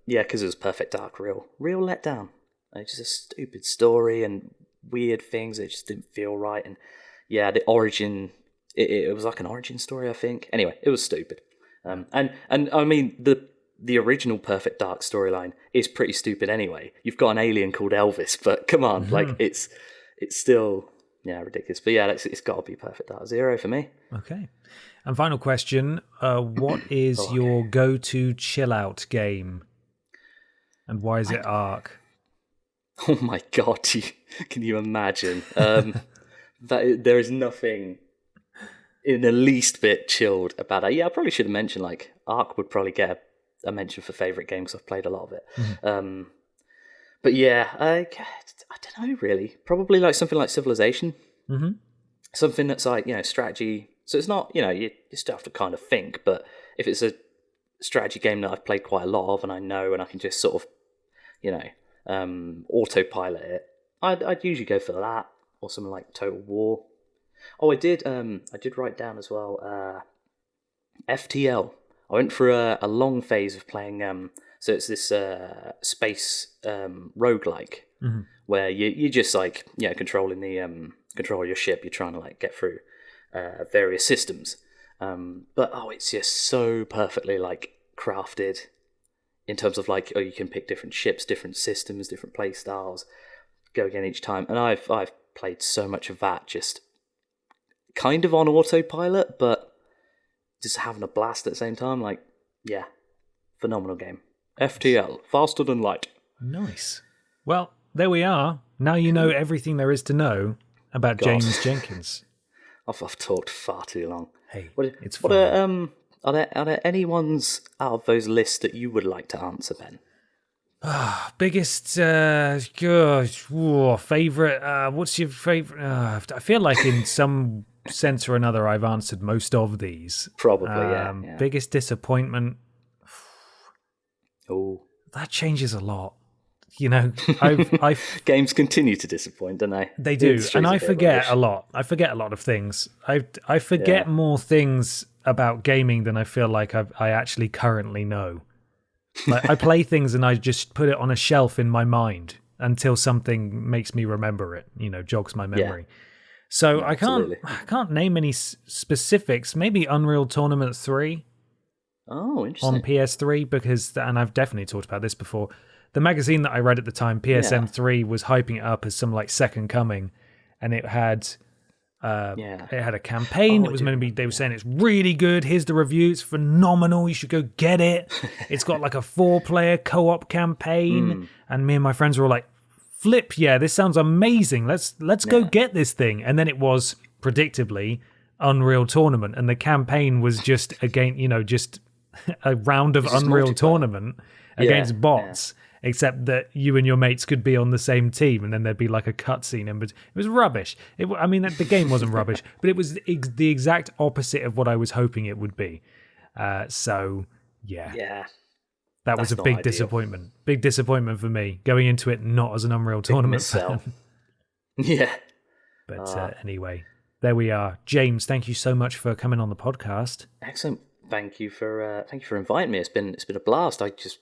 because it was Perfect Dark, real letdown. It's just a stupid story and weird things. It just didn't feel right, and the origin. It was like an origin story, I think. Anyway, it was stupid. And I mean the original Perfect Dark storyline is pretty stupid anyway. You've got an alien called Elvis, but come on, like it's still ridiculous. But it's got to be Perfect Dark Zero for me. Okay. And final question: what is your go-to chill-out game, and why is it Ark? Oh my god! Can you imagine? That there is nothing in the least bit chilled about that. Yeah, I probably should have mentioned like Ark would probably get a mention for favourite game because I've played a lot of it. But yeah, I don't know really. Probably like something like Civilization. Something that's like strategy. So it's not you still have to kind of think. But if it's a strategy game that I've played quite a lot of and I know and I can just sort of autopilot it, I'd usually go for that or something like Total War. Oh, I did write down as well. FTL. I went through a long phase of playing. So it's this space roguelike where you just like controlling the control your ship. You're trying to like get through various systems. But it's just so perfectly like crafted in terms of like you can pick different ships, different systems, different play styles, go again each time. And I've played so much of that just kind of on autopilot, but just having a blast at the same time. Like, yeah, phenomenal game. FTL, faster than light. Nice. Well, there we are. Now you know everything there is to know about James Jenkins. I've talked far too long. Hey, it's fine. Are there any ones out of those lists that you would like to answer, Ben? Biggest favorite. What's your favorite? I feel like in some sense or another, I've answered most of these. Probably, yeah. Biggest disappointment. Oh, that changes a lot. I've games continue to disappoint, don't they? They do, and I forget a lot. I forget a lot of things. I forget more things about gaming than I feel like I actually currently know. Like, I play things and I just put it on a shelf in my mind until something makes me remember it. Jogs my memory. Yeah. So I can't name any specifics. Maybe Unreal Tournament 3. Oh, interesting. On PS3 and I've definitely talked about this before. the magazine that I read at the time, PSM3, was hyping it up as some like second coming, and it had a campaign that was meant to be. They were saying it's really good. Here's the review. It's phenomenal. You should go get it. It's got like a 4-player co-op campaign, and me and my friends were all like, "Flip, yeah, this sounds amazing. Let's go get this thing." And then it was predictably Unreal Tournament, and the campaign was just just a round of Unreal Tournament against bots. Except that you and your mates could be on the same team, and then there'd be like a cutscene. But it was rubbish. The game wasn't rubbish, but it was the exact opposite of what I was hoping it would be. That was a big disappointment. Big disappointment for me going into it not as an Unreal Tournament fan. Yeah. But anyway, there we are. James, thank you so much for coming on the podcast. Excellent. Thank you for inviting me. It's been a blast. I've just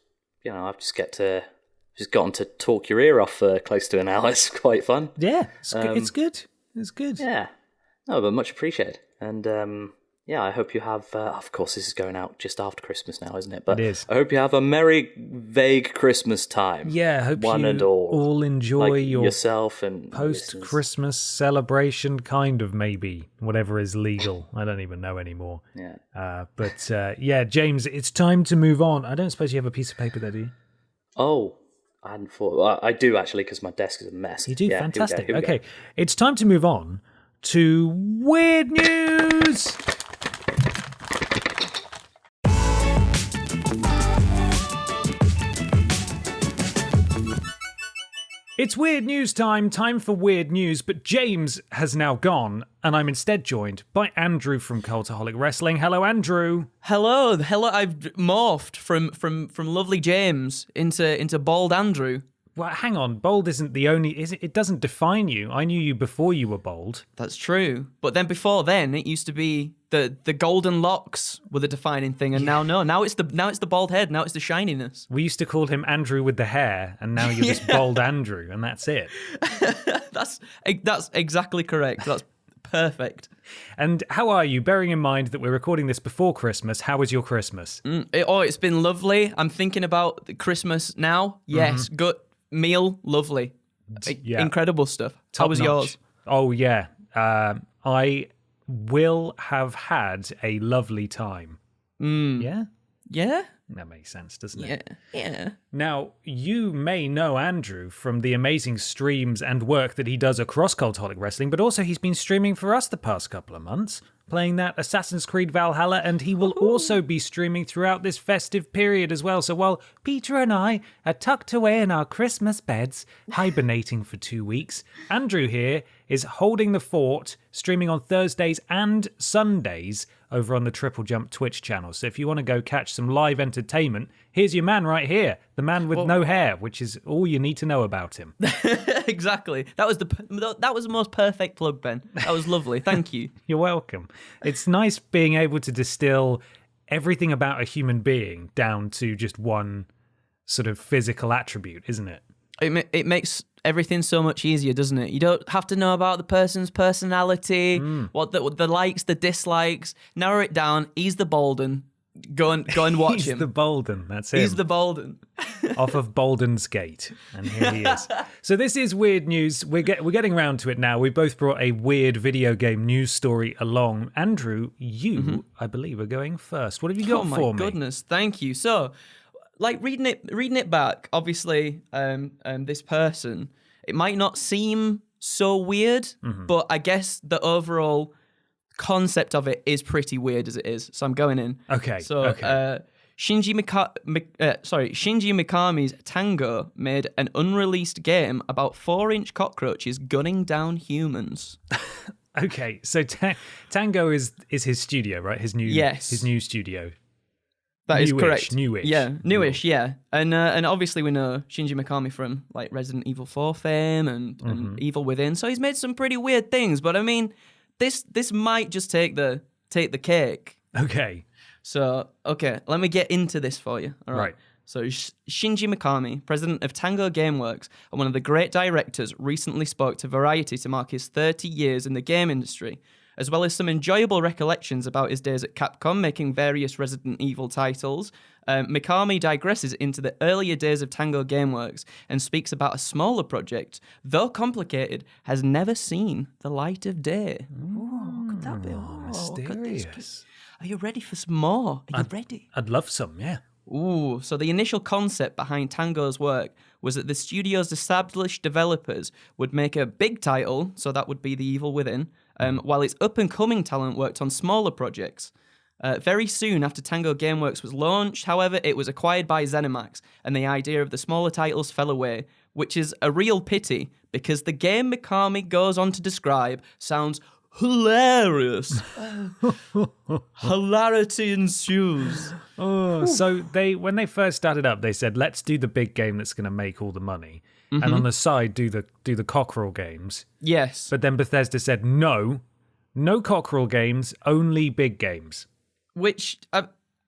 gotten to talk your ear off for close to an hour. It's quite fun. Yeah, it's good. It's good. Yeah, no, but much appreciated. And I hope you have. Of course, this is going out just after Christmas now, isn't it? But it is. I hope you have a merry, vague Christmas time. Yeah, I hope one you and all enjoy your yourself and post-Christmas celebration, kind of maybe whatever is legal. I don't even know anymore. Yeah. But James, it's time to move on. I don't suppose you have a piece of paper there, do you? Oh, I hadn't thought. I do actually, because my desk is a mess. You do? Yeah, fantastic. Here we go. Okay, it's time to move on to weird news. It's weird news time for weird news, but James has now gone, and I'm instead joined by Andrew from Cultaholic Wrestling. Hello, Andrew. Hello. I've morphed from lovely James into bald Andrew. Well, hang on. Bold isn't the only... It doesn't define you. I knew you before you were bold. That's true. But then before then, it used to be the golden locks were the defining thing, and now no. Now it's the bald head. Now it's the shininess. We used to call him Andrew with the hair, and now you're just bald Andrew, and that's it. That's exactly correct. That's perfect. And how are you? Bearing in mind that we're recording this before Christmas, how was your Christmas? It's been lovely. I'm thinking about Christmas now. Yes, good. Meal, lovely. Incredible stuff. How was yours? Oh, yeah. I will have had a lovely time. Yeah? Yeah? That makes sense, doesn't it? Yeah. Now, you may know Andrew from the amazing streams and work that he does across Cultaholic Wrestling, but also he's been streaming for us the past couple of months, playing that Assassin's Creed Valhalla, and he will also be streaming throughout this festive period as well. So while Peter and I are tucked away in our Christmas beds, hibernating for 2 weeks, Andrew here is holding the fort, streaming on Thursdays and Sundays over on the TripleJump Twitch channel. So if you want to go catch some live entertainment, here's your man right here, the man with no hair, which is all you need to know about him. Exactly. That was the most perfect plug, Ben. That was lovely. Thank you. You're welcome. It's nice being able to distill everything about a human being down to just one sort of physical attribute, isn't it? It makes everything so much easier, doesn't it? You don't have to know about the person's personality, what the likes, the dislikes. Narrow it down. He's the Bolden. Go and watch him. He's the Bolden. That's him. He's the Bolden. Off of Bolden's Gate, and here he is. So this is weird news. We're getting around to it now. We both brought a weird video game news story along. Andrew, you, I believe, are going first. What have you got for me? Oh my goodness, thank you. So, like reading it back, obviously, this person, it might not seem so weird, but I guess the overall concept of it is pretty weird as it is. So I'm going in. Okay. So Shinji Mikami's Tango made an unreleased game about 4-inch cockroaches gunning down humans. Okay, so Tango is his studio, right? His new studio. That is correct. Newish. Yeah, newish, yeah. And obviously we know Shinji Mikami from like Resident Evil 4 fame and Evil Within. So he's made some pretty weird things, but I mean, this might just take the cake. Okay. So, let me get into this for you. All right. So Shinji Mikami, president of Tango Gameworks and one of the great directors, recently spoke to Variety to mark his 30 years in the game industry. as well as some enjoyable recollections about his days at Capcom making various Resident Evil titles. Mikami digresses into the earlier days of Tango Gameworks and speaks about a smaller project, though complicated, has never seen the light of day. Ooh, could that be? Mysterious. Are you ready for some more? Are you ready? I'd love some, yeah. Ooh, so the initial concept behind Tango's work was that the studio's established developers would make a big title, so that would be The Evil Within, while its up-and-coming talent worked on smaller projects. Very soon after Tango Gameworks was launched, however, it was acquired by ZeniMax, and the idea of the smaller titles fell away, which is a real pity, because the game Mikami goes on to describe sounds hilarious. Hilarity ensues. Oh, so when they first started up, they said, let's do the big game that's going to make all the money. Mm-hmm. And on the side, do the cockerel games. Yes. But then Bethesda said, no cockerel games, only big games. Which,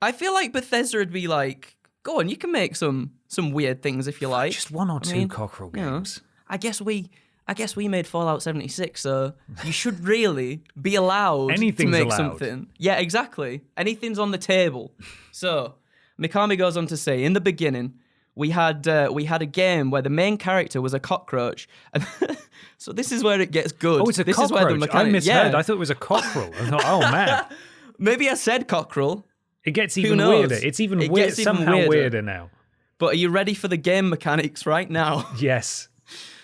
I feel like Bethesda would be like, go on, you can make some weird things if you like. Just one or two cockerel games. You know, I guess we made Fallout 76, so you should really be allowed to make something. Yeah, exactly. Anything's on the table. So, Mikami goes on to say, in the beginning, we had a game where the main character was a cockroach. And so this is where it gets good. Oh, it's a this cockroach. Is where the I misheard. Yeah. I thought it was a cockerel. I thought, oh, man. Maybe I said cockerel. It gets even weirder. It's even weird, somehow weirder now. But are you ready for the game mechanics right now? Yes.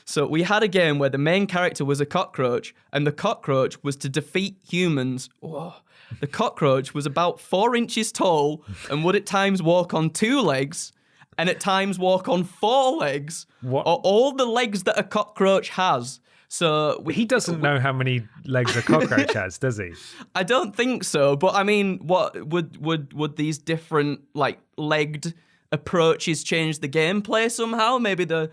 So we had a game where the main character was a cockroach, and the cockroach was to defeat humans. Whoa. The cockroach was about 4 inches tall and would at times walk on 2 legs and at times walk on 4 legs. What? Or all the legs that a cockroach has. So he doesn't know how many legs a cockroach has, does he? I don't think so. But I mean, what would these different legged approaches change the gameplay somehow? Maybe the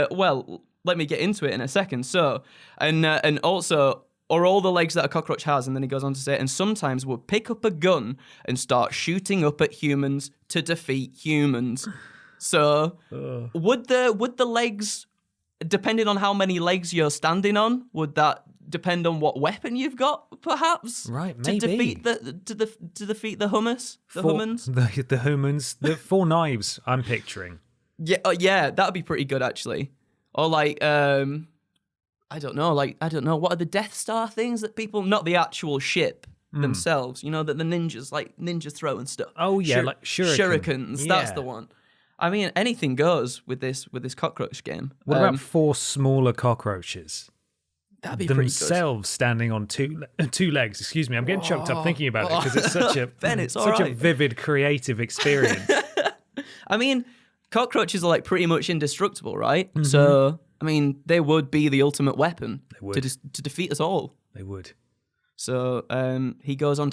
well. Let me get into it in a second. So, and also, or all the legs that a cockroach has, and then he goes on to say, and sometimes would pick up a gun and start shooting up at humans to defeat humans. So, would the legs, depending on how many legs you're standing on, would that depend on what weapon you've got, perhaps? Right, maybe. To defeat the hummus, the humans? The humans, the 4 knives I'm picturing. Yeah, that'd be pretty good, actually. Or I don't know, what are the Death Star things that people, not the actual ship themselves, that the ninjas throw and stuff. Oh yeah, like shurikens, yeah. That's the one. I mean, anything goes with this cockroach game. What about 4 smaller cockroaches? That'd be themselves standing on two legs. Excuse me, I'm getting choked up thinking about it because it's such a Ben, it's such a vivid, creative experience. I mean, cockroaches are pretty much indestructible, right? Mm-hmm. So, I mean, they would be the ultimate weapon to defeat us all. They would. So Mikami goes on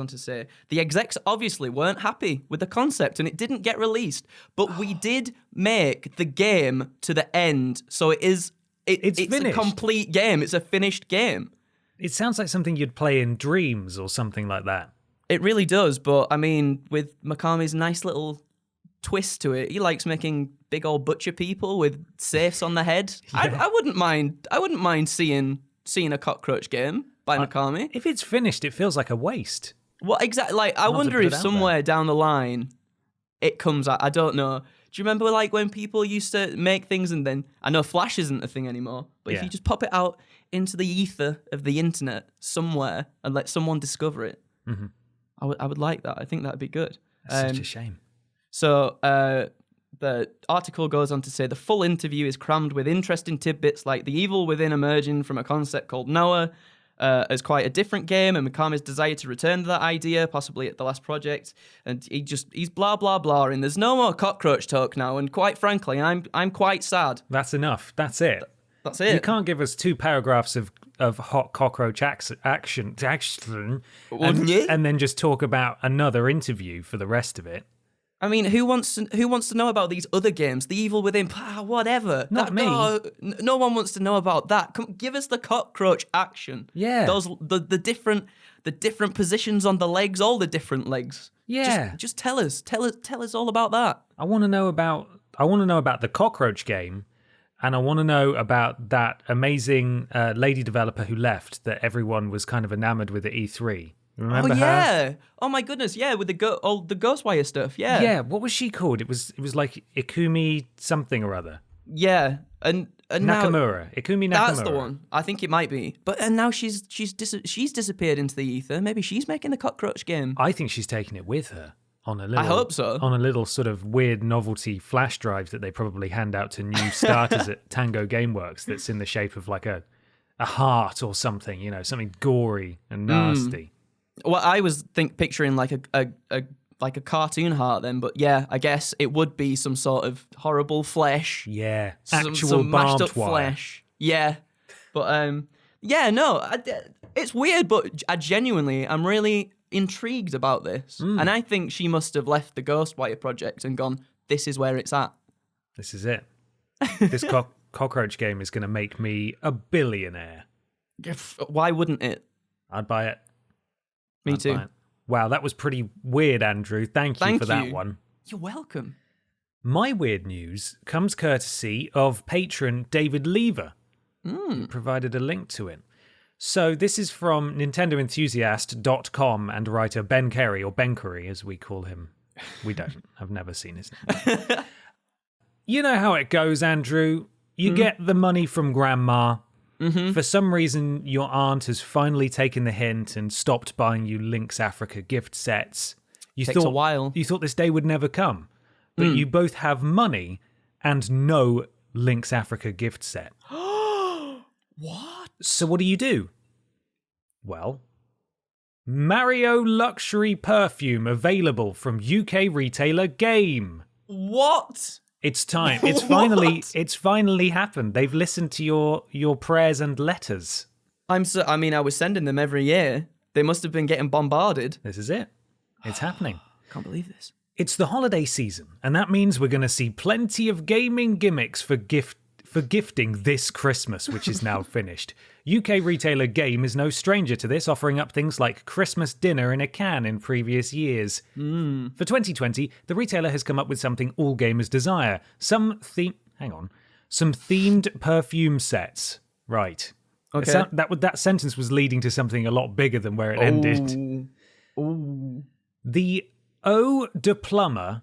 to say, the execs obviously weren't happy with the concept and it didn't get released, but we did make the game to the end. So it's a complete game. It's a finished game. It sounds like something you'd play in Dreams or something like that. It really does, but I mean, with Mikami's nice little twist to it, he likes making big old butcher people with safes on the head. Yeah. I wouldn't mind seeing a cockroach game by Mikami. If it's finished, it feels like a waste. Well, exactly. I wonder if somewhere down the line it comes out. I don't know. Do you remember when people used to make things and then, I know Flash isn't a thing anymore, but if you just pop it out into the ether of the internet somewhere and let someone discover it, I would like that. I think that'd be good. That's such a shame. So the article goes on to say the full interview is crammed with interesting tidbits like the evil within emerging from a concept called Noah as quite a different game, and Mikami's desire to return to that idea, possibly at the last project. And he's blah blah blah, and there's no more cockroach talk now. And quite frankly, I'm quite sad. That's enough. That's it. That's it. You can't give us 2 paragraphs of hot cockroach action, and then just talk about another interview for the rest of it. I mean, who wants to know about these other games? The Evil Within, whatever. Not me. No one wants to know about that. Give us the cockroach action. Yeah. The different positions on the legs, all the different legs. Yeah. Just tell us all about that. I want to know about the cockroach game, And I want to know about that amazing lady developer who left that everyone was kind of enamored with at E3. Remember her? Yeah. Oh my goodness. Yeah, with the Ghostwire stuff. Yeah. Yeah. What was she called? It was like Ikumi something or other. Yeah. And Nakamura. Ikumi Nakamura. That's the one. I think it might be. But and now she's disappeared into the ether. Maybe she's making the Cockroach game. I think she's taking it with her on a little. I hope so. On a little sort of weird novelty flash drive that they probably hand out to new starters at Tango Gameworks. That's in the shape of like a heart or something. You know, something gory and nasty. Well, I was picturing like a cartoon heart then, but yeah, I guess it would be some sort of horrible flesh. Yeah, some actual mashed up wire. flesh. Yeah, but yeah, no, it's weird, but I'm really intrigued about this, and I think she must have left the Ghostwire project and gone, "This is where it's at. This is it. This cockroach game is going to make me a billionaire." Why wouldn't it? I'd buy it. Me too. Wow, that was pretty weird, Andrew. Thank you for that one. You're welcome. My weird news comes courtesy of patron David Lever, who provided a link to it. So this is from NintendoEnthusiast.com and writer Ben Kerry, or Ben Curry as we call him. We don't. I've never seen his name. You know how it goes, Andrew. You get the money from Grandma. For some reason, your aunt has finally taken the hint and stopped buying you Lynx Africa gift sets. Takes a while. You thought this day would never come, but you both have money and no Lynx Africa gift set. What? So what do? Well, Mario Luxury Perfume available from UK retailer Game. What? It's time. It's finally happened. They've listened to your prayers and letters. I was sending them every year. They must have been getting bombarded. This is it. It's happening. Can't believe this. It's the holiday season, and that means we're going to see plenty of gaming gimmicks for gifting this Christmas, which is now finished. UK retailer Game is no stranger to this, offering up things like Christmas dinner in a can in previous years. For 2020, the retailer has come up with something all gamers desire. Some themed perfume sets. Right. Okay. That sentence was leading to something a lot bigger than where it ended. Ooh. The Eau de Plumber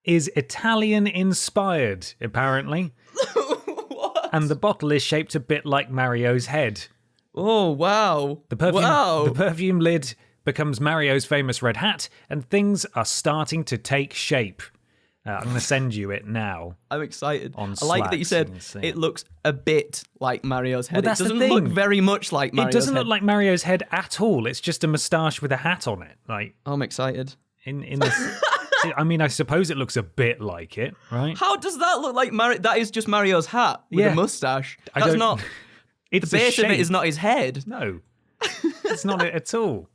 is Italian-inspired, apparently. What? And the bottle is shaped a bit like Mario's head. Oh, wow. The perfume lid becomes Mario's famous red hat, and things are starting to take shape. I'm going to send you it now. I'm excited. On I like that you said it looks a bit like Mario's head. Well, that's it doesn't the thing. look very much like Mario's head. It doesn't look like Mario's head at all. It's just a moustache with a hat on it. Like I'm excited. In this, I mean, I suppose it looks a bit like it, right? How does that look like Mario? That is just Mario's hat with a mustache. That's not. It's the base of it is not his head. No, it's not it at all.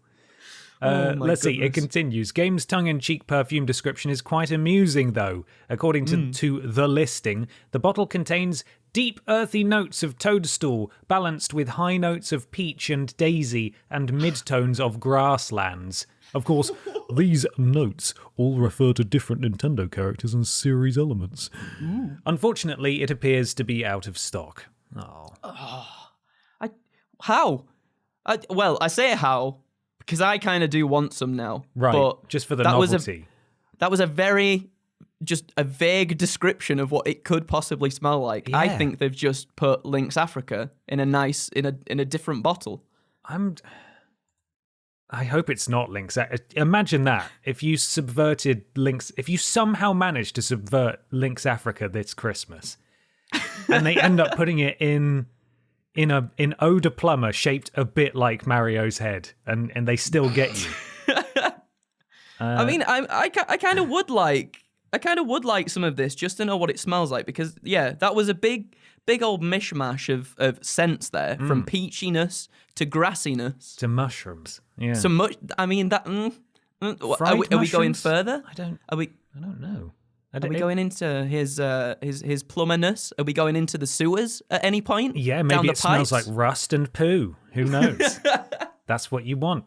Let's see. It continues. Game's tongue-in-cheek perfume description is quite amusing, though. According to the listing, the bottle contains deep, earthy notes of toadstool, balanced with high notes of peach and daisy, and mid-tones of grasslands. Of course, these notes all refer to different Nintendo characters and series elements. Unfortunately, it appears to be out of stock. How? I say how because I kind of do want some now. Right, but just for the novelty. That was a very just a vague description of what it could possibly smell like. Yeah. I think they've just put Lynx Africa in a different bottle. I hope it's not Lynx. Imagine that. If you somehow managed to subvert Lynx Africa this Christmas, and they end up putting it in Eau de Plumber shaped a bit like Mario's head, and they still get you. I mean, I kind of would like some of this just to know what it smells like because that was a big old mishmash of scents there from peachiness to grassiness to mushrooms. Yeah. So much. I mean that. Are we going further? I don't know. Are we going into his plumberness? Are we going into the sewers at any point? Yeah, maybe it smells like rust and poo. Who knows? That's what you want.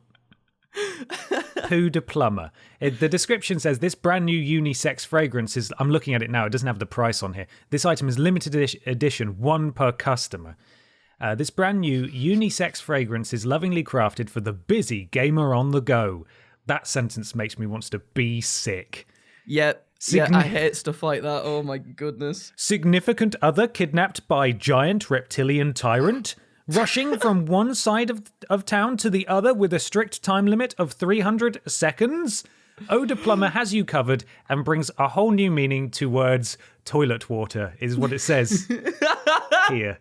Eau de Plumber. The description says this brand new unisex fragrance is, I'm looking at it now, it doesn't have the price on here. This item is limited edition, one per customer. This brand new unisex fragrance is lovingly crafted for the busy gamer on the go. That sentence makes me want to be sick. Yep. Yeah, I hate stuff like that. Oh my goodness. Significant other kidnapped by giant reptilian tyrant? Rushing from one side of town to the other with a strict time limit of 300 seconds? Eau de Plumber has you covered and brings a whole new meaning to words toilet water, is what it says here.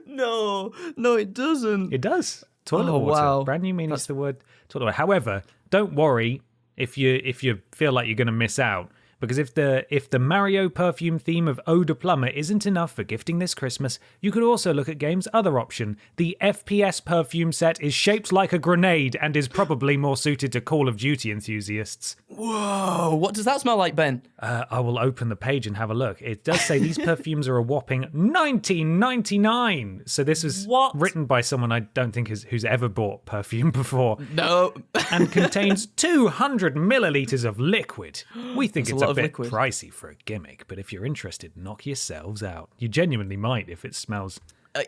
No, it doesn't. It does. Toilet water. Wow. Brand new meaning to the word toilet water. However, don't worry if you feel like you're going to miss out. Because if the Mario perfume theme of Eau de Plumber isn't enough for gifting this Christmas, you could also look at game's other option. The FPS perfume set is shaped like a grenade and is probably more suited to Call of Duty enthusiasts. Whoa, what does that smell like, Ben? I will open the page and have a look. It does say these perfumes are a whopping $19.99. So this was written by someone I don't think who's ever bought perfume before. No. And contains 200 milliliters of liquid. We think it's a bit pricey for a gimmick, but if you're interested, knock yourselves out. You genuinely might if it smells.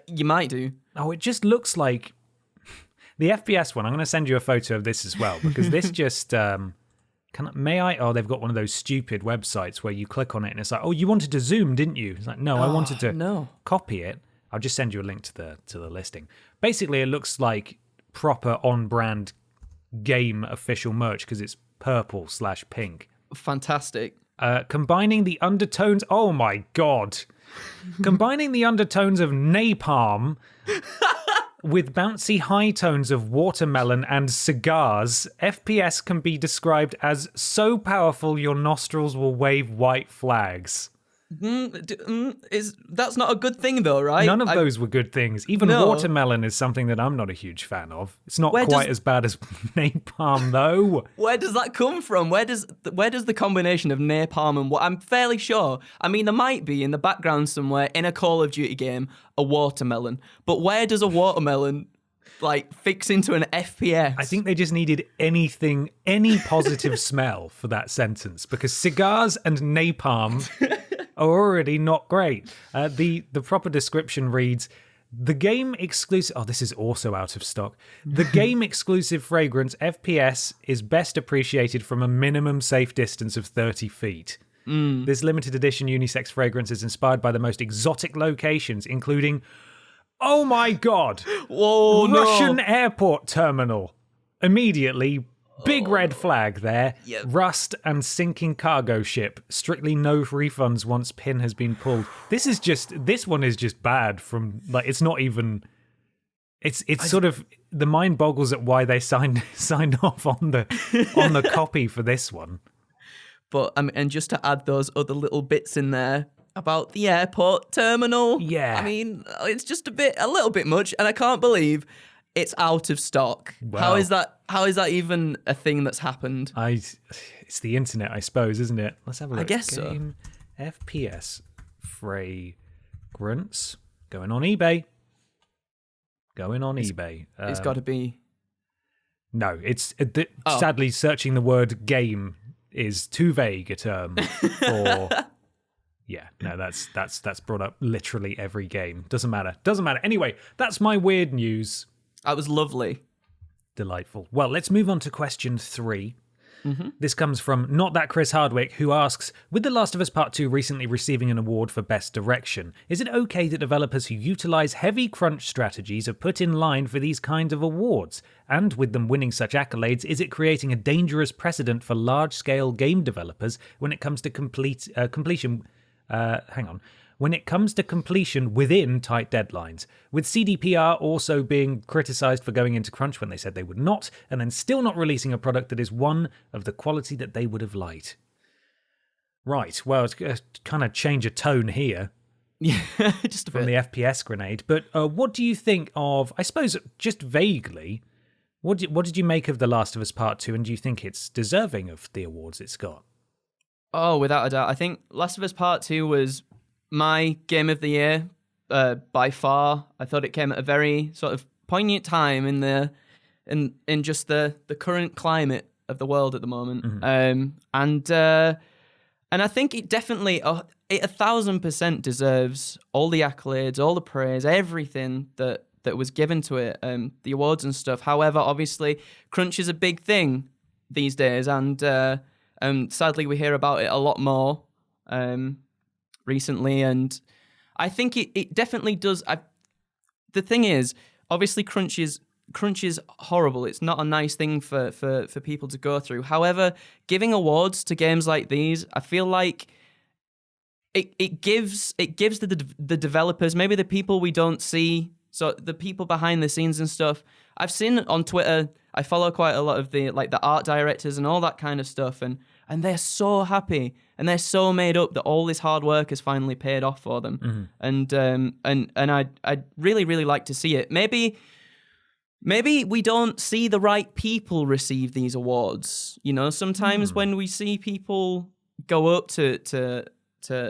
You might do. Oh, it just looks like the FPS one. I'm going to send you a photo of this as well because this just may I? Oh, they've got one of those stupid websites where you click on it and it's like, oh, you wanted to zoom, didn't you? It's like, no, I wanted to copy it. I'll just send you a link to the listing. Basically, it looks like proper on-brand game official merch because it's purple/pink. Fantastic. Combining the undertones. Oh my god! Combining the undertones of napalm with bouncy high tones of watermelon and cigars, FPS can be described as so powerful your nostrils will wave white flags. That's not a good thing, though, right? None of those were good things. Even watermelon is something that I'm not a huge fan of. It's not quite as bad as napalm, though. Where does that come from? Where does the combination of napalm and what? I'm fairly sure. I mean, there might be in the background somewhere in a Call of Duty game a watermelon, but where does a watermelon fix into an FPS? I think they just needed any positive smell for that sentence because cigars and napalm are already not great. The proper description reads, the game exclusive... Oh, this is also out of stock. The game exclusive fragrance FPS is best appreciated from a minimum safe distance of 30 feet. This limited edition unisex fragrance is inspired by the most exotic locations, including... Oh my god! Whoa, Russian airport terminal. Immediately... Big red flag there. Yep. Rust and sinking cargo ship. Strictly no refunds once pin has been pulled. This one is just bad from it's not even it's sort of the mind boggles at why they signed off on the copy for this one. But and just to add those other little bits in there about the airport terminal. Yeah. I mean, it's just a little bit much, and I can't believe it's out of stock. Wow. How is that even a thing that's happened? It's the internet, I suppose, isn't it? Let's have a look. I guess Game so. FPS fragrance going on eBay. eBay. It's got to be. No, it's sadly searching the word game is too vague a term for. Yeah, no, that's brought up literally every game. Doesn't matter. Anyway, that's my weird news. That was lovely. Delightful. Well, let's move on to question 3. Mm-hmm. This comes from Not That Chris Hardwick, who asks, with The Last of Us Part 2 recently receiving an award for Best Direction, is it okay that developers who utilise heavy crunch strategies are put in line for these kinds of awards? And with them winning such accolades, is it creating a dangerous precedent for large-scale game developers when it comes to completion within tight deadlines, with CDPR also being criticised for going into crunch when they said they would not, and then still not releasing a product that is one of the quality that they would have liked. Right, well, it's kind of change of tone here. Yeah, just a bit. From the FPS grenade. But what do you think of, I suppose, just vaguely, what did you make of The Last of Us Part 2, and do you think it's deserving of the awards it's got? Oh, without a doubt. I think Last of Us Part 2 was my game of the year by far. I thought it came at a very sort of poignant time in just the current climate of the world at the moment. And I think it definitely, it 1,000% deserves all the accolades, all the praise, everything that was given to it, the awards and stuff. However, obviously, crunch is a big thing these days, and sadly, we hear about it a lot more recently. And I think it definitely does. The thing is, obviously, crunch is horrible. It's not a nice thing for people to go through. However, giving awards to games like these, I feel like it gives the developers, maybe the people we don't see, so the people behind the scenes and stuff. I've seen on Twitter, I follow quite a lot of the art directors and all that kind of stuff, and they're so happy and they're so made up that all this hard work has finally paid off for them. And I'd really, really like to see it. Maybe we don't see the right people receive these awards. You know, sometimes when we see people go up to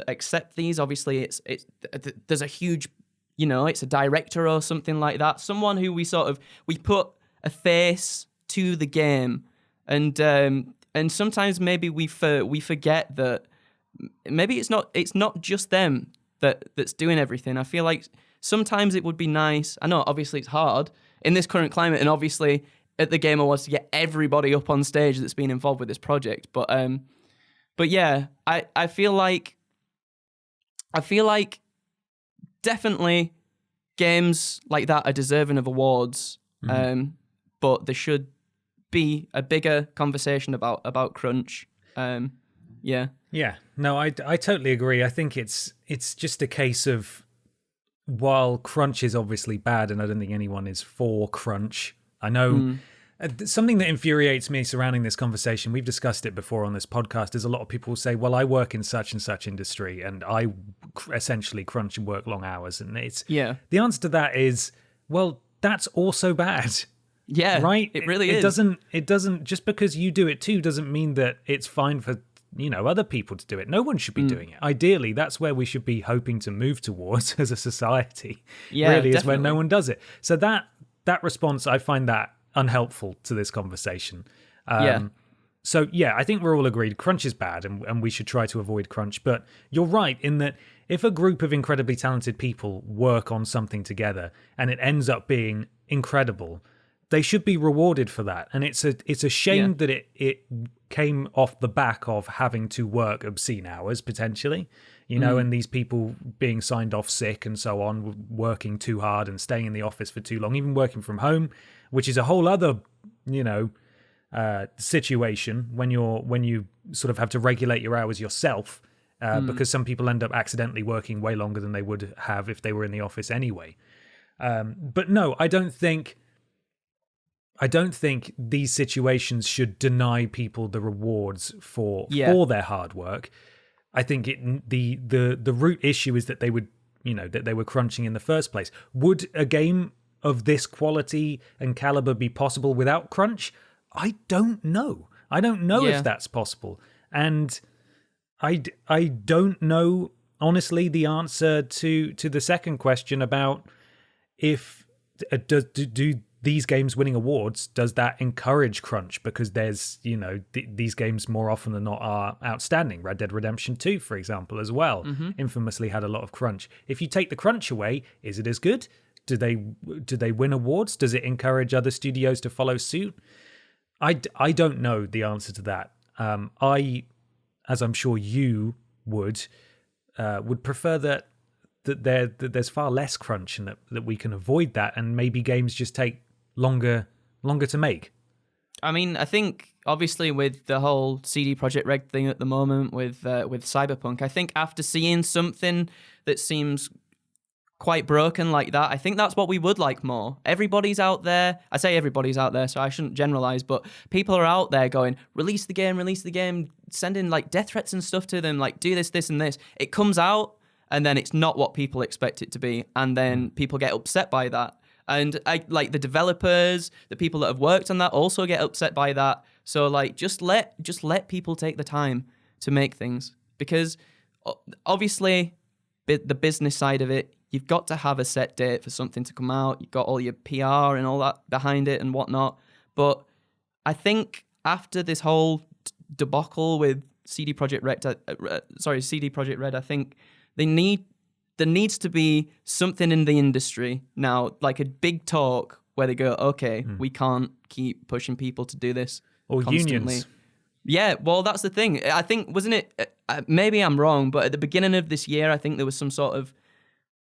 accept these, obviously it's there's a huge, you know, it's a director or something like that, someone who we put a face to the game, and sometimes maybe we forget that maybe it's not just them that's doing everything. I feel like sometimes it would be nice. I know obviously it's hard in this current climate, and obviously at the Game Awards to get everybody up on stage that's been involved with this project. But yeah, I feel like definitely games like that are deserving of awards. But there should be a bigger conversation about crunch. Yeah. No, I totally agree. I think it's just a case of, while crunch is obviously bad, and I don't think anyone is for crunch, I know something that infuriates me surrounding this conversation, we've discussed it before on this podcast, is a lot of people say, well, I work in such and such industry and I essentially crunch and work long hours. And the answer to that is, well, that's also bad. Yeah, right. It really is. It doesn't just because you do it too doesn't mean that it's fine for, you know, other people to do it. No one should be doing it. Ideally, that's where we should be hoping to move towards as a society. Yeah, really definitely. is when no one does it. So that response, I find that unhelpful to this conversation. So yeah, I think we're all agreed crunch is bad, and we should try to avoid crunch. But you're right in that if a group of incredibly talented people work on something together and it ends up being incredible, they should be rewarded for that. And it's a shame that it came off the back of having to work obscene hours potentially, you know, and these people being signed off sick and so on, working too hard and staying in the office for too long, even working from home, which is a whole other, you know, situation when you sort of have to regulate your hours yourself, because some people end up accidentally working way longer than they would have if they were in the office anyway. But no, I don't think these situations should deny people the rewards for their hard work. I think the root issue is that they were crunching in the first place. Would a game of this quality and caliber be possible without crunch? I don't know. I don't know if that's possible. And I don't know, honestly, the answer to the second question about if do these games winning awards, does that encourage crunch? Because there's, you know, these games more often than not are outstanding. Red Dead Redemption 2, for example, as well, infamously had a lot of crunch. If you take the crunch away, is it as good? Do they win awards? Does it encourage other studios to follow suit? I don't know the answer to that. I, as I'm sure you would prefer that there's far less crunch and that we can avoid that, and maybe games just take longer to make. I mean, I think obviously with the whole CD Projekt Red thing at the moment with Cyberpunk, I think after seeing something that seems quite broken like that, I think that's what we would like more. Everybody's out there. I say everybody's out there, so I shouldn't generalize, but people are out there going, release the game, sending like death threats and stuff to them, like do this and this. It comes out and then it's not what people expect it to be, and then people get upset by that. And I like the developers, the people that have worked on that also get upset by that. So like just let people take the time to make things, because obviously the business side of it, you've got to have a set date for something to come out. You've got all your PR and all that behind it and whatnot. But I think after this whole debacle with CD Projekt Red, I think there needs to be something in the industry now, like a big talk where they go, okay, we can't keep pushing people to do this or constantly. Unions. Yeah, well, that's the thing. I think, wasn't it, maybe I'm wrong, but at the beginning of this year, I think there was some sort of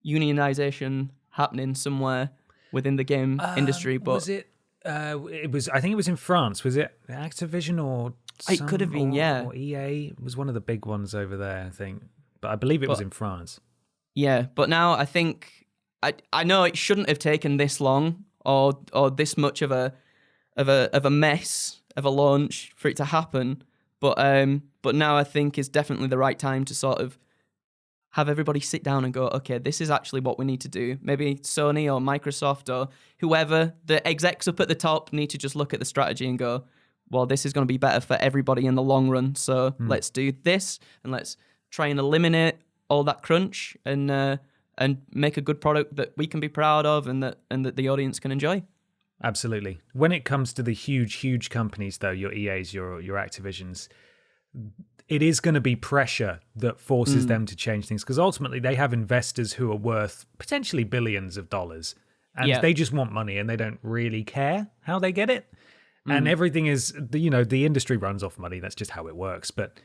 unionization happening somewhere within the game industry. But was it? It was. I think it was in France. Was it Activision or? It could have been, yeah. Or EA. It was one of the big ones over there, I think. But I believe it was in France. Yeah, but now I think I know it shouldn't have taken this long or this much of a mess of a launch for it to happen. But now I think it's definitely the right time to sort of have everybody sit down and go, okay, this is actually what we need to do. Maybe Sony or Microsoft or whoever, the execs up at the top need to just look at the strategy and go, well, this is going to be better for everybody in the long run. So let's do this and let's try and eliminate all that crunch and make a good product that we can be proud of and that the audience can enjoy. Absolutely. When it comes to the huge companies, though, your EAs, your Activisions, it is going to be pressure that forces them to change things, because ultimately they have investors who are worth potentially billions of dollars, and they just want money and they don't really care how they get it. And everything is, the industry runs off money. That's just how it works. But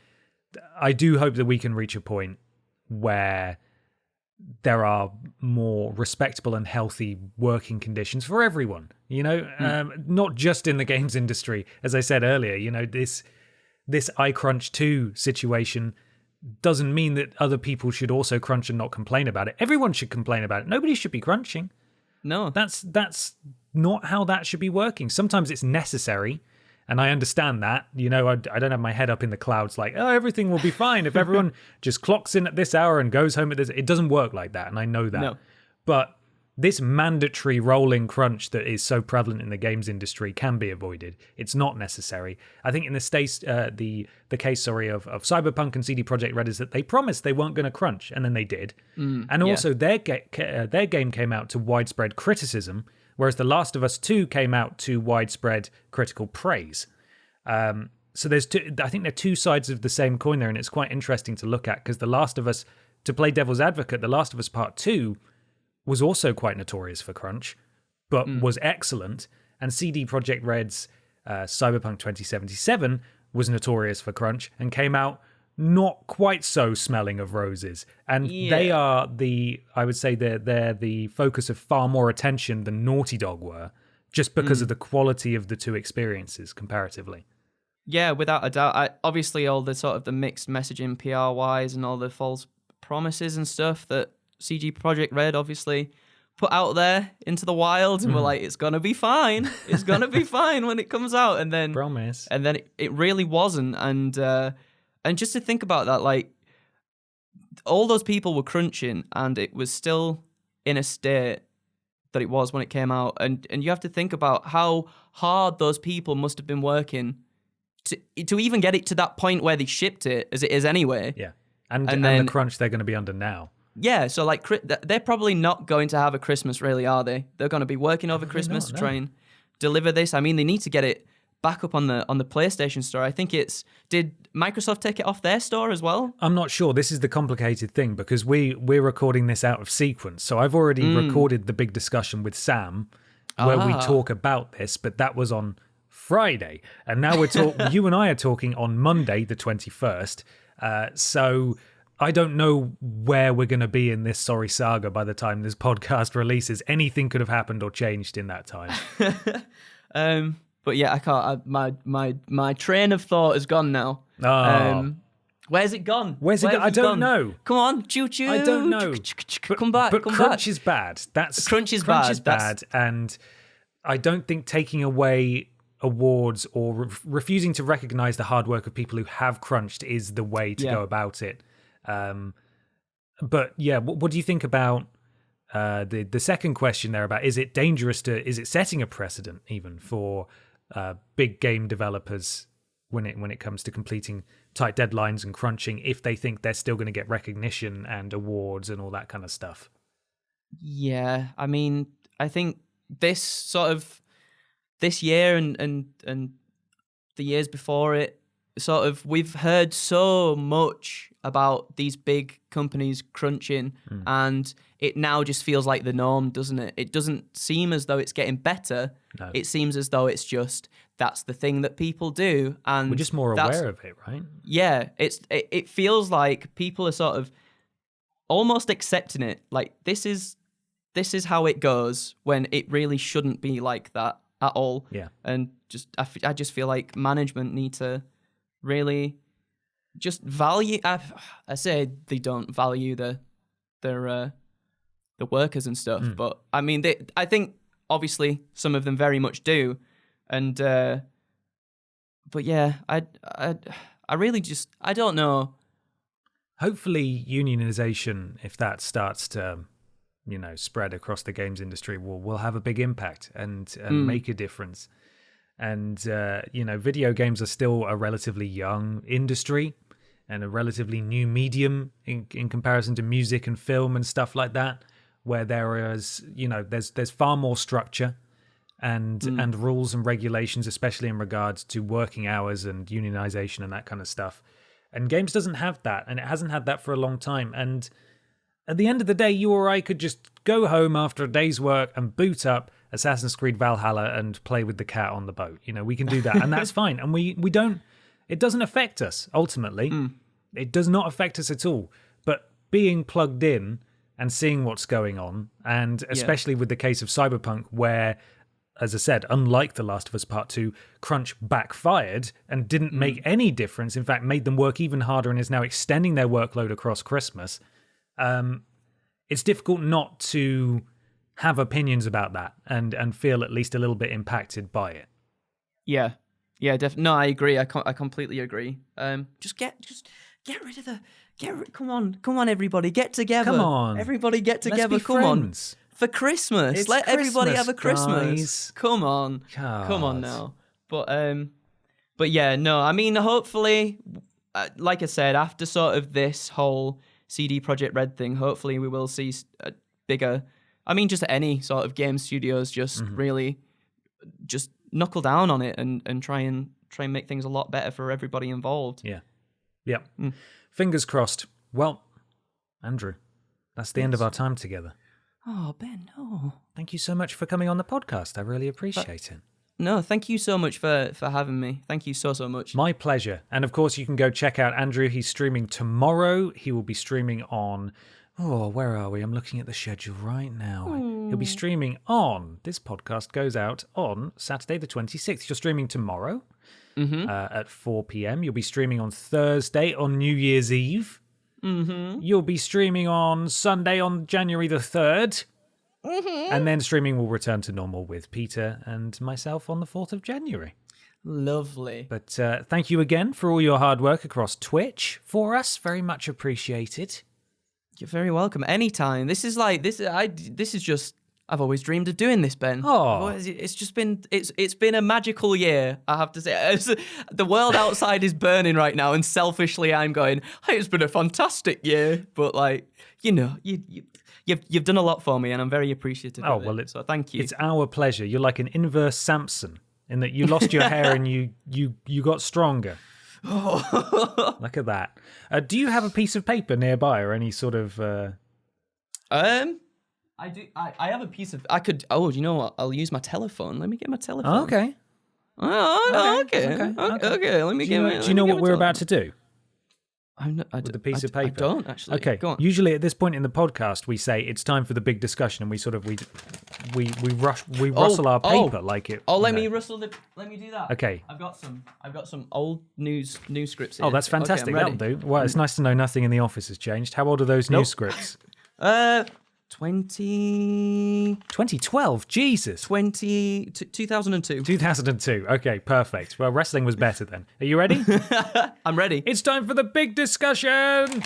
I do hope that we can reach a point where there are more respectable and healthy working conditions for everyone, not just in the games industry. As I said earlier, this iCrunch 2 situation doesn't mean that other people should also crunch and not complain about it. Everyone should complain about it. Nobody should be crunching. No. That's not how that should be working. Sometimes it's necessary, and I understand that. I don't have my head up in the clouds like, oh, everything will be fine if everyone just clocks in at this hour and goes home at this. It doesn't work like that, and I know that. No. But this mandatory rolling crunch that is so prevalent in the games industry can be avoided. It's not necessary. I think in the case, of Cyberpunk and CD Projekt Red is that they promised they weren't going to crunch, and then they did. And also their game came out to widespread criticism, whereas The Last of Us 2 came out to widespread critical praise. So I think they're two sides of the same coin there, and it's quite interesting to look at, because The Last of Us, to play devil's advocate, The Last of Us Part 2 was also quite notorious for crunch, but was excellent. And CD Projekt Red's Cyberpunk 2077 was notorious for crunch and came out not quite so smelling of roses. And they are I would say they're the focus of far more attention than Naughty Dog were, just because of the quality of the two experiences comparatively. Yeah, without a doubt. Obviously, all the sort of the mixed messaging PR-wise and all the false promises and stuff that CD Projekt Red obviously put out there into the wild, and we're like, it's gonna be fine. It's gonna be fine when it comes out, and then promise. And then it really wasn't. And just to think about that, like all those people were crunching, and it was still in a state that it was when it came out. And you have to think about how hard those people must have been working to even get it to that point where they shipped it, as it is anyway. Yeah, and then the crunch they're going to be under now. Yeah, so like they're probably not going to have a Christmas, really, are they? They're going to be working over Christmas to try and deliver this. I mean, they need to get it back up on the PlayStation Store. I think did Microsoft take it off their store as well? I'm not sure. This is the complicated thing, because we're recording this out of sequence. So I've already recorded the big discussion with Sam where we talk about this, but that was on Friday, and now you and I are talking on Monday the 21st. So I don't know where we're going to be in this sorry saga by the time this podcast releases. Anything could have happened or changed in that time. But yeah, I can't. My train of thought is gone now. Oh. Where's it gone? Where's it gone? I don't know. Come on, choo-choo. I don't know. Come back. But crunch is bad. Crunch is bad, and I don't think taking away awards or refusing to recognize the hard work of people who have crunched is the way to go about it. But yeah, what do you think about the second question there about is it setting a precedent even for big game developers when it comes to completing tight deadlines and crunching, if they think they're still going to get recognition and awards and all that kind of stuff? Yeah, I mean, I think this year and the years before it. Sort of, we've heard so much about these big companies crunching, and it now just feels like the norm, doesn't it? It doesn't seem as though it's getting better. No. It seems as though it's just that's the thing that people do, and we're just more aware of it, right? Yeah, it feels like people are sort of almost accepting it. Like this is how it goes when it really shouldn't be like that at all. Yeah, and I just feel like management need to really just value. I say they don't value their workers and stuff, but I mean, I think obviously some of them very much do, and but yeah, I really just I don't know. Hopefully, unionization, if that starts to spread across the games industry, will have a big impact and make a difference. And, video games are still a relatively young industry and a relatively new medium in comparison to music and film and stuff like that, where there is, there's far more structure and rules and regulations, especially in regards to working hours and unionization and that kind of stuff. And games doesn't have that, and it hasn't had that for a long time. And at the end of the day, you or I could just go home after a day's work and boot up Assassin's Creed Valhalla and play with the cat on the boat. We can do that, and that's fine. And we don't. It doesn't affect us ultimately. It does not affect us at all. But being plugged in and seeing what's going on, and especially with the case of Cyberpunk, where, as I said, unlike The Last of Us Part 2, crunch backfired and didn't make any difference. In fact, made them work even harder and is now extending their workload across Christmas. It's difficult not to have opinions about that and feel at least a little bit impacted by it. Yeah, definitely. No, I agree. I completely agree. Just get rid of the come on, everybody, get together. Come on, everybody, get together. Let's be come friends. On for Christmas. It's Let Christmas, everybody have a Christmas. Guys. Come on, come on now. But yeah, no. I mean, hopefully, like I said, after sort of this whole CD Projekt Red thing, hopefully we will see a bigger. I mean, just any sort of game studios just really just knuckle down on it and try and make things a lot better for everybody involved. Yeah. Fingers crossed. Well, Andrew, that's the end of our time together. Oh, Ben, no. Thank you so much for coming on the podcast. I really appreciate it. No, thank you so much for having me. Thank you so much. My pleasure. And of course, you can go check out Andrew. He's streaming tomorrow. He will be streaming on... Oh, where are we? I'm looking at the schedule right now. He'll be streaming on... This podcast goes out on Saturday the 26th. You're streaming tomorrow at 4 p.m. You'll be streaming on Thursday on New Year's Eve. You'll be streaming on Sunday on January the 3rd. And then streaming will return to normal with Peter and myself on the 4th of January. Lovely. But thank you again for all your hard work across Twitch for us. Very much appreciated. You're very welcome. Anytime. This is just I've always dreamed of doing this, Ben. Oh, it's just been it's been a magical year, I have to say. The world outside is burning right now, and selfishly I'm going, hey, it's been a fantastic year. But you've done a lot for me, and I'm very appreciative of it. So thank you. It's our pleasure. You're like an inverse Samson in that you lost your hair and you got stronger. Look at that. Do you have a piece of paper nearby or any sort of... I do. I have a piece of... I could... Oh, you know what? I'll use my telephone. Let me get my telephone. Oh, okay. Okay. Let me get my... Do you know what we're about to do? With the piece of paper. I don't, actually. Okay. Go on. Usually at this point in the podcast, we say it's time for the big discussion, and we rustle our paper like it. Oh, let me rustle the. Let me do that. Okay. I've got some old news scripts here. Oh, that's fantastic. Okay, that'll do. Well, it's nice to know nothing in the office has changed. How old are those news scripts? 2012. Jesus. 2002. 2002. Okay, perfect. Well, wrestling was better then. Are you ready? I'm ready. It's time for the big discussion.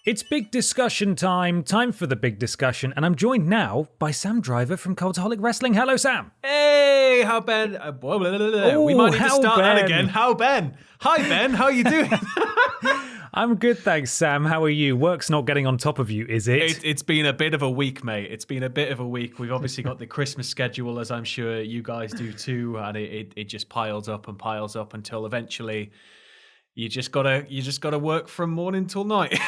It's big discussion time for the big discussion, and I'm joined now by Sam Driver from Cultaholic Wrestling. Hello, Sam. Hey, how Ben? We might need to start that again. How Ben? Hi Ben, how you doing? I'm good, thanks, Sam. How are you? Work's not getting on top of you, is it? It's been a bit of a week, mate. It's been a bit of a week. We've obviously got the Christmas schedule, as I'm sure you guys do too, and it just piles up until eventually you just gotta work from morning till night.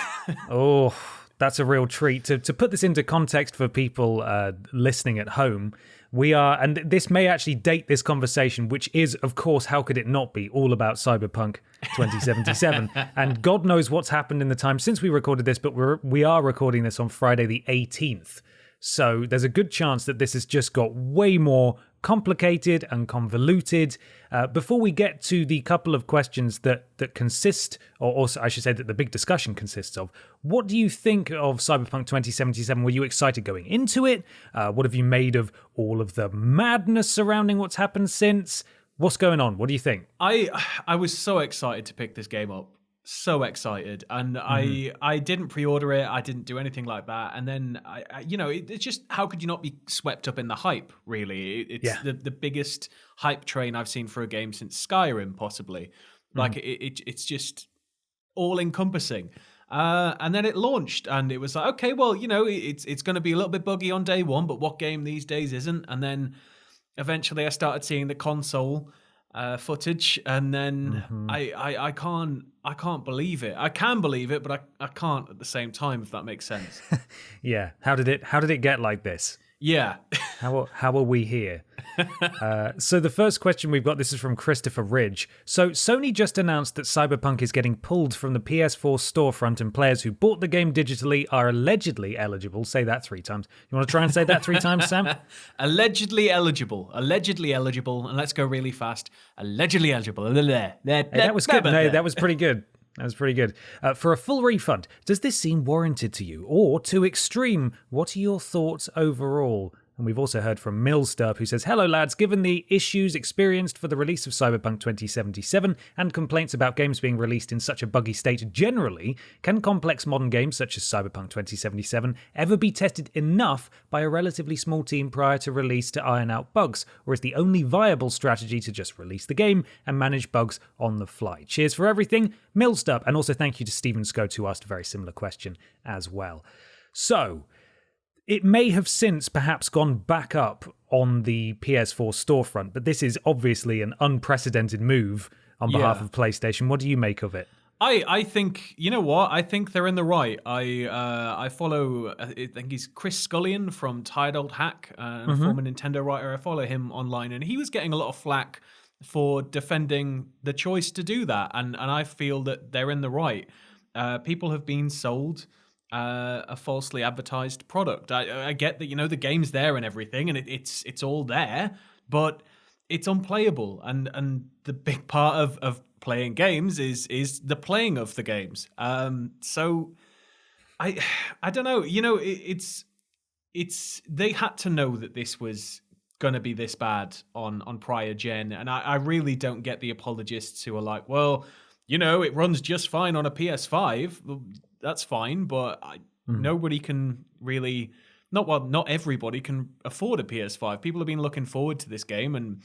Oh, that's a real treat. To put this into context for people listening at home, we are, and this may actually date this conversation, which is, of course, how could it not be, all about Cyberpunk 2077. And God knows what's happened in the time since we recorded this, but we are recording this on Friday the 18th. So there's a good chance that this has just got way more complicated and convoluted. Before we get to the couple of questions that consist, or also I should say that the big discussion consists of, what do you think of Cyberpunk 2077? Were you excited going into it? What have you made of all of the madness surrounding what's happened since? What's going on? What do you think? I was so excited to pick this game up. So excited, and I didn't pre-order it. I didn't do anything like that. And then it's just, how could you not be swept up in the hype? Really, it's the biggest hype train I've seen for a game since Skyrim, possibly. Like it's just all encompassing. And then it launched, and it was like, okay, well, it's going to be a little bit buggy on day one, but what game these days isn't? And then eventually, I started seeing the console footage, and then I can't believe it. I can believe it, but I can't at the same time, if that makes sense. Yeah. How did it get like this? Yeah. How are we here? So the first question we've got, this is from Christopher Ridge. So Sony just announced that Cyberpunk is getting pulled from the PS4 storefront, and players who bought the game digitally are allegedly eligible. Say that 3 times. You want to try and say that 3 times, Sam? Allegedly eligible, and let's go really fast. Allegedly eligible. Hey, that was good. No, that was pretty good. That was pretty good. For a full refund, does this seem warranted to you, or too extreme? What are your thoughts overall? And we've also heard from Millsturp, who says, hello lads, given the issues experienced for the release of Cyberpunk 2077 and complaints about games being released in such a buggy state generally, can complex modern games such as Cyberpunk 2077 ever be tested enough by a relatively small team prior to release to iron out bugs? Or is the only viable strategy to just release the game and manage bugs on the fly? Cheers for everything, Millsturp. And also thank you to Stephen Scote, who asked a very similar question as well. So, it may have since perhaps gone back up on the PS4 storefront, but this is obviously an unprecedented move on behalf of PlayStation. What do you make of it? I think, you know what? I think they're in the right. I follow, I think he's Chris Scullion from Titled Hack, a former Nintendo writer. I follow him online, and he was getting a lot of flack for defending the choice to do that. And I feel that they're in the right. People have been sold a falsely advertised product. I get that, the game's there and everything, and it's all there, but it's unplayable. And the big part of playing games is the playing of the games. So I don't know. It's they had to know that this was going to be this bad on prior gen, and I really don't get the apologists who are like, well, it runs just fine on a PS5. Well, that's fine, but nobody can really, not everybody can afford a PS5. People have been looking forward to this game, and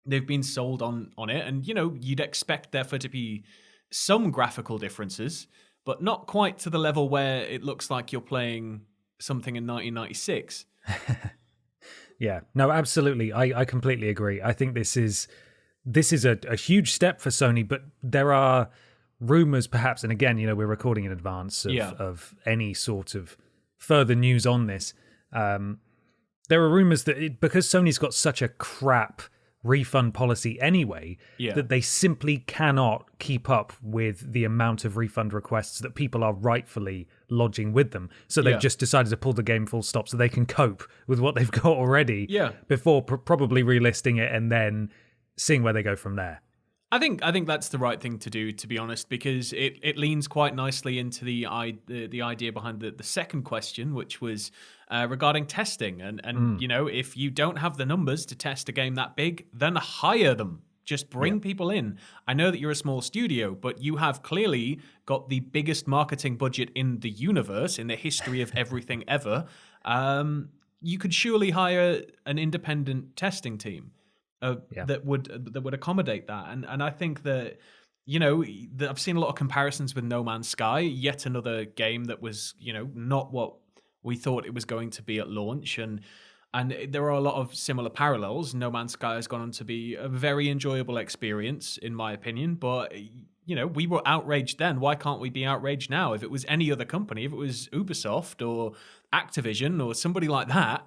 they've been sold on it. And, you'd expect there to be some graphical differences, but not quite to the level where it looks like you're playing something in 1996. Yeah, no, absolutely. I completely agree. I think this is a huge step for Sony, but there are rumors perhaps, and again, we're recording in advance of any sort of further news on this. There are rumors that because Sony's got such a crap refund policy anyway, that they simply cannot keep up with the amount of refund requests that people are rightfully lodging with them. So they've just decided to pull the game full stop so they can cope with what they've got already before probably relisting it and then seeing where they go from there. I think that's the right thing to do, to be honest, because it leans quite nicely into the idea behind the second question, which was regarding testing. And if you don't have the numbers to test a game that big, then hire them. Just bring people in. I know that you're a small studio, but you have clearly got the biggest marketing budget in the universe, in the history of everything ever. You could surely hire an independent testing team that would accommodate that, and I think that I've seen a lot of comparisons with No Man's Sky, yet another game that was, not what we thought it was going to be at launch. And there are a lot of similar parallels. No Man's Sky has gone on to be a very enjoyable experience, in my opinion. But, we were outraged then. Why can't we be outraged now? If it was any other company, if it was Ubisoft or Activision or somebody like that,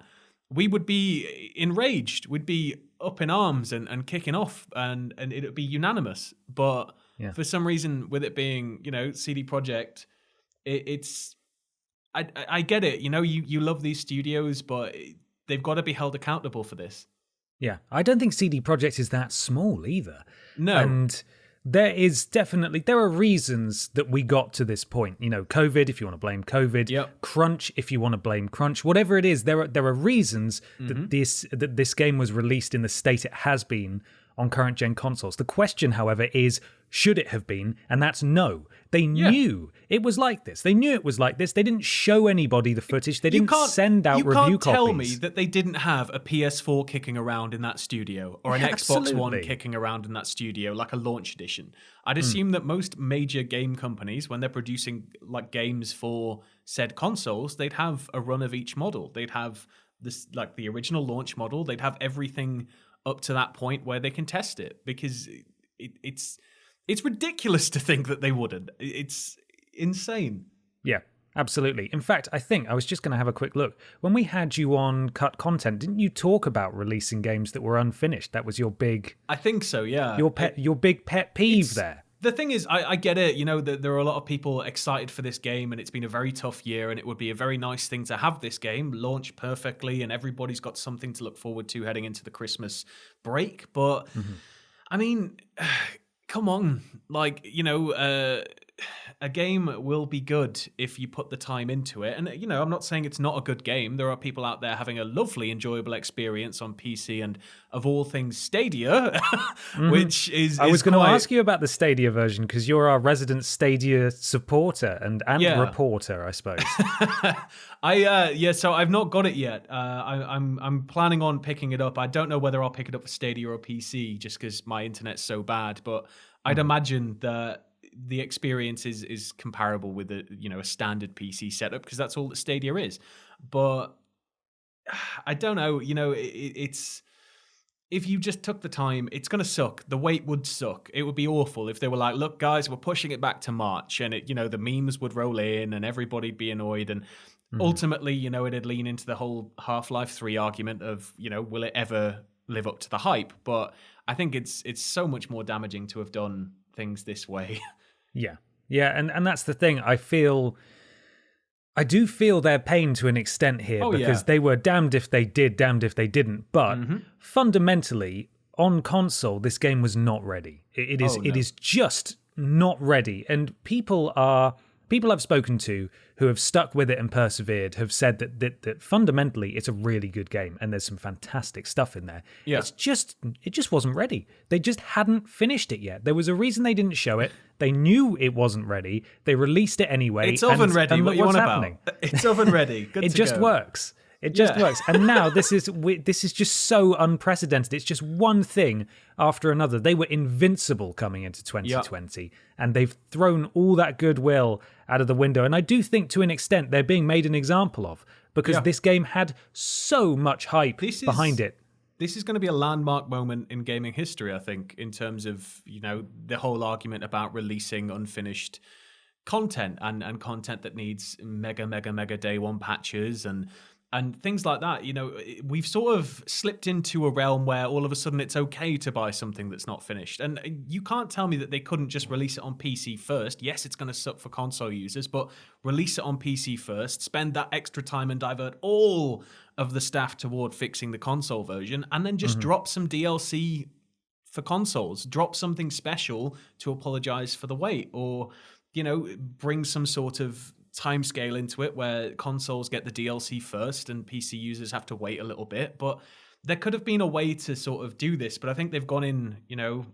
we would be enraged. We'd be up in arms and kicking off, and it would be unanimous. But for some reason, with it being, CD Projekt, I get it. You love these studios, but they've got to be held accountable for this. Yeah, I don't think CD Projekt is that small either. No. And there are reasons that we got to this point. COVID, if you want to blame COVID, crunch, if you want to blame crunch, whatever it is, there are reasons that this game was released in the state it has been on current gen consoles. The question, however, is should it have been? And that's no. They knew it was like this. They knew it was like this. They didn't show anybody the footage. They didn't send out review copies. You can't tell me that they didn't have a PS4 kicking around in that studio or an Xbox One kicking around in that studio, like a launch edition. I'd assume that most major game companies, when they're producing like games for said consoles, they'd have a run of each model. They'd have this, like the original launch model. They'd have everything up to that point where they can test it, because it's ridiculous to think that they wouldn't. It's insane. Yeah, absolutely. In fact, I think I was just going to have a quick look. When we had you on Cut Content, didn't you talk about releasing games that were unfinished? That was your big... I think so, yeah. Your big pet peeve there. The thing is, I get it. That there are a lot of people excited for this game, and it's been a very tough year, and it would be a very nice thing to have this game launch perfectly, and everybody's got something to look forward to heading into the Christmas break. But, I mean... Come on, a game will be good if you put the time into it. And, I'm not saying it's not a good game. There are people out there having a lovely, enjoyable experience on PC and, of all things, Stadia, which is... I was going to ask you about the Stadia version, because you're our resident Stadia supporter and reporter, I suppose. So I've not got it yet. I'm planning on picking it up. I don't know whether I'll pick it up for Stadia or PC, just because my internet's so bad. But I'd imagine that the experience is comparable with a standard PC setup, because that's all that Stadia is. But I don't know. It's... If you just took the time, it's going to suck. The wait would suck. It would be awful if they were like, look, guys, we're pushing it back to March, and the memes would roll in and everybody'd be annoyed. And ultimately, it'd lean into the whole Half-Life 3 argument of, will it ever live up to the hype? But I think it's so much more damaging to have done things this way. Yeah. And that's the thing. I do feel their pain to an extent here, because they were damned if they did, damned if they didn't. But fundamentally, on console, this game was not ready. It is just not ready. And people I've spoken to who have stuck with it and persevered have said that fundamentally it's a really good game, and there's some fantastic stuff in there. Yeah. It just wasn't ready. They just hadn't finished it yet. There was a reason they didn't show it. They knew it wasn't ready. They released it anyway. It's oven ready. And what you want happening. About? It's oven ready. Good it to just go. Works. It just works. And now this is just so unprecedented. It's just one thing after another. They were invincible coming into 2020, and they've thrown all that goodwill out of the window. And I do think to an extent they're being made an example of, because this game had so much hype behind it. This is going to be a landmark moment in gaming history, I think, in terms of, the whole argument about releasing unfinished content and content that needs mega day one patches and things like that. We've sort of slipped into a realm where all of a sudden it's okay to buy something that's not finished. And you can't tell me that they couldn't just release it on PC first. Yes, it's going to suck for console users, but release it on PC first, spend that extra time and divert all of the staff toward fixing the console version, and then just drop some DLC for consoles. Drop something special to apologize for the wait, or, bring some sort of timescale into it where consoles get the DLC first and PC users have to wait a little bit. But there could have been a way to sort of do this, but I think they've gone in,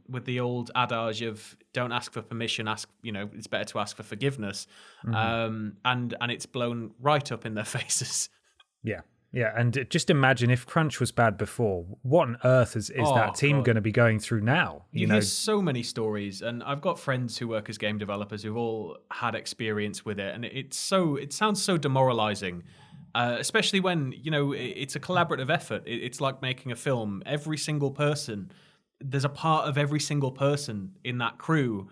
with the old adage of don't ask for permission, ask, it's better to ask for forgiveness. And it's blown right up in their faces. Yeah. Yeah, and just imagine if crunch was bad before, what on earth is that team going to be going through now? You hear so many stories, and I've got friends who work as game developers who've all had experience with it, and it sounds so demoralizing, especially when, it's a collaborative effort. It's like making a film. Every single person, there's a part of every single person in that crew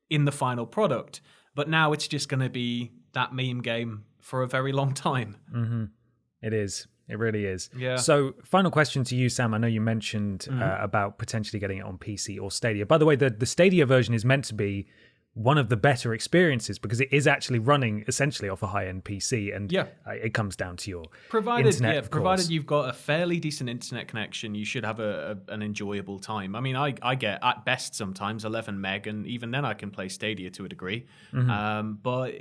in the final product, but now it's just going to be that meme game for a very long time. Mm-hmm. It is. It really is. Yeah. So, final question to you, Sam. I know you mentioned about potentially getting it on PC or Stadia. By the way, the Stadia version is meant to be one of the better experiences because it is actually running essentially off a high-end PC, and it comes down to your internet. Provided you've got a fairly decent internet connection, you should have an enjoyable time. I mean, I get at best sometimes 11 meg, and even then I can play Stadia to a degree. But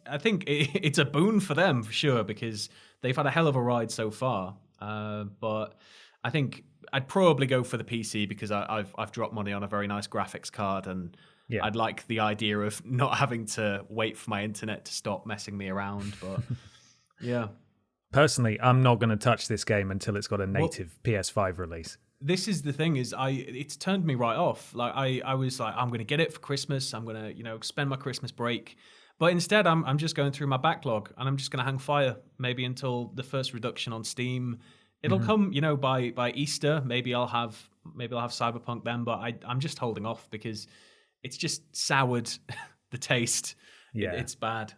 I think it's a boon for them for sure because they've had a hell of a ride so far. But I think I'd probably go for the PC because I've dropped money on a very nice graphics card, and I'd like the idea of not having to wait for my internet to stop messing me around. But yeah. Personally, I'm not going to touch this game until it's got a native PS5 release. This is the thing it's turned me right off. Like I was like, I'm going to get it for Christmas. I'm going to, spend my Christmas break. But instead, I'm just going through my backlog, and I'm just going to hang fire maybe until the first reduction on Steam. It'll come, by Easter. Maybe I'll have Cyberpunk then. But I'm just holding off because it's just soured the taste. Yeah, it's bad.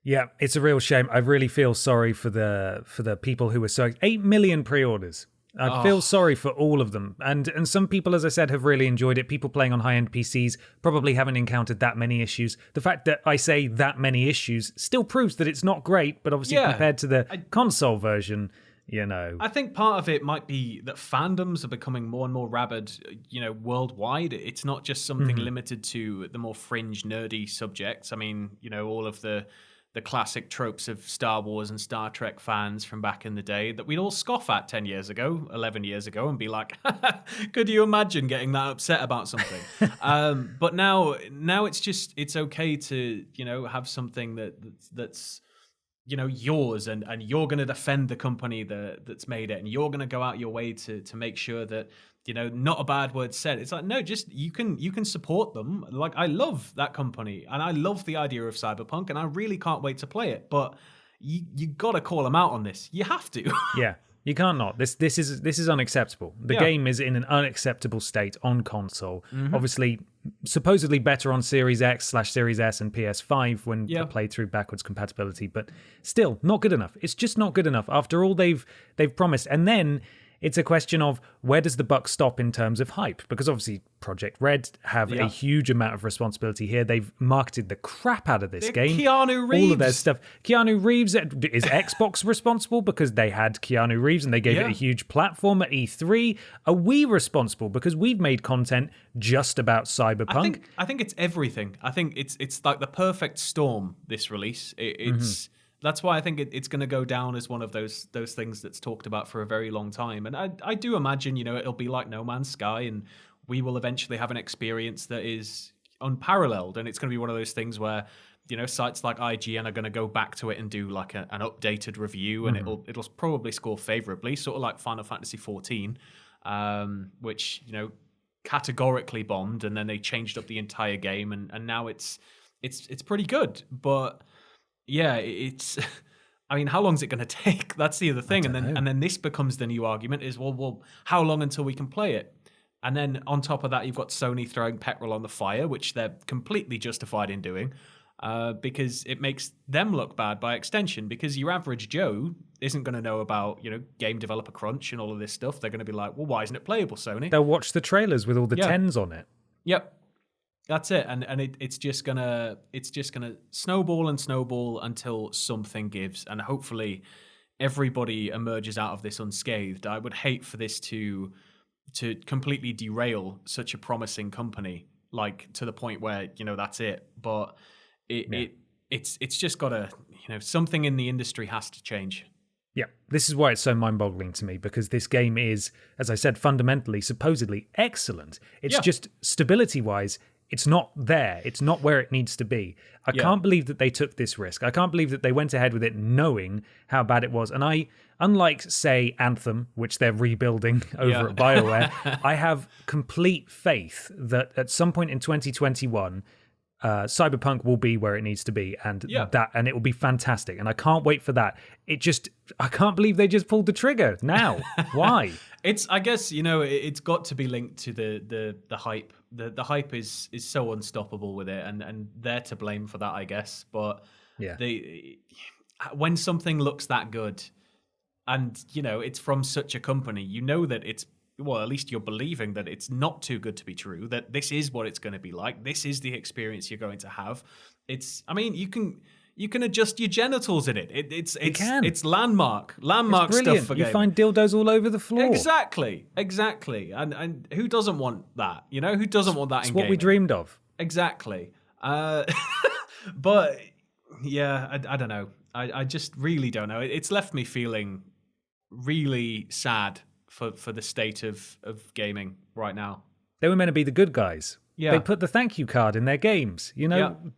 Yeah, it's a real shame. I really feel sorry for the people who were 8 million pre-orders. I feel sorry for all of them. And some people, as I said, have really enjoyed it. People playing on high-end PCs probably haven't encountered that many issues. The fact that I say that many issues still proves that it's not great, but obviously compared to the console version, I think part of it might be that fandoms are becoming more and more rabid, worldwide. It's not just something limited to the more fringe, nerdy subjects. I mean, all of the classic tropes of Star Wars and Star Trek fans from back in the day that we'd all scoff at 10 years ago, 11 years ago, and be like, could you imagine getting that upset about something? But now it's okay to, have something that's yours, and you're going to defend the company that's made it, and you're going to go out your way to make sure that, not a bad word said. It's like, no, just you can support them. Like, I love that company, and I love the idea of Cyberpunk, and I really can't wait to play it. But you got to call them out on this. You have to. Yeah, you can't not. This is unacceptable. The game is in an unacceptable state on console. Obviously, supposedly better on Series X/Series S and PS5 when played through backwards compatibility, but still not good enough. It's just not good enough after all they've promised. And then it's a question of where does the buck stop in terms of hype? Because obviously Projekt Red have a huge amount of responsibility here. They've marketed the crap out of this game. Keanu Reeves. All of their stuff. Keanu Reeves, is Xbox responsible because they had Keanu Reeves and they gave it a huge platform at E3? Are we responsible because we've made content just about Cyberpunk? I think it's everything. I think it's like the perfect storm, this release. It's... That's why I think it's going to go down as one of those things that's talked about for a very long time. And I do imagine, it'll be like No Man's Sky, and we will eventually have an experience that is unparalleled. And it's going to be one of those things where, sites like IGN are going to go back to it and do like an updated review, and it'll probably score favorably, sort of like Final Fantasy XIV, which, categorically bombed, and then they changed up the entire game, and now it's pretty good. But yeah, it's. I mean, how long is it going to take? That's the other thing, and then this becomes the new argument: is well, how long until we can play it? And then on top of that, you've got Sony throwing petrol on the fire, which they're completely justified in doing, because it makes them look bad by extension. Because your average Joe isn't going to know about game developer crunch and all of this stuff. They're going to be like, well, why isn't it playable, Sony? They'll watch the trailers with all the 10s on it. Yep. That's it, and it's just gonna snowball and snowball until something gives, and hopefully everybody emerges out of this unscathed. I would hate for this to completely derail such a promising company, like to the point where that's it. But it's just gotta something in the industry has to change. Yeah, this is why it's so mind-boggling to me, because this game is, as I said, fundamentally, supposedly excellent. It's just stability-wise. it's not there. It's not where it needs to be. I can't believe that they took this risk. I can't believe that they went ahead with it knowing how bad it was. And I, unlike, say, Anthem, which they're rebuilding over at BioWare, I have complete faith that at some point in 2021, Cyberpunk will be where it needs to be, and it will be fantastic. And I can't wait for that. I can't believe they just pulled the trigger now. Why? I guess, it's got to be linked to the hype. The hype is so unstoppable with it, and they're to blame for that, I guess. But when something looks that good, and it's from such a company, that it's, well, at least you're believing that it's not too good to be true, that this is what it's going to be like. This is the experience you're going to have. You can adjust your genitals in it. It's landmark it's stuff for you gaming. find dildos all over the floor. Exactly. And who doesn't want that? Who doesn't want that it's in what gaming? we dreamed of. Exactly. But yeah, I don't know. I just really don't know. It's left me feeling really sad for the state of gaming right now. They were meant to be the good guys. Yeah. They put the thank you card in their games.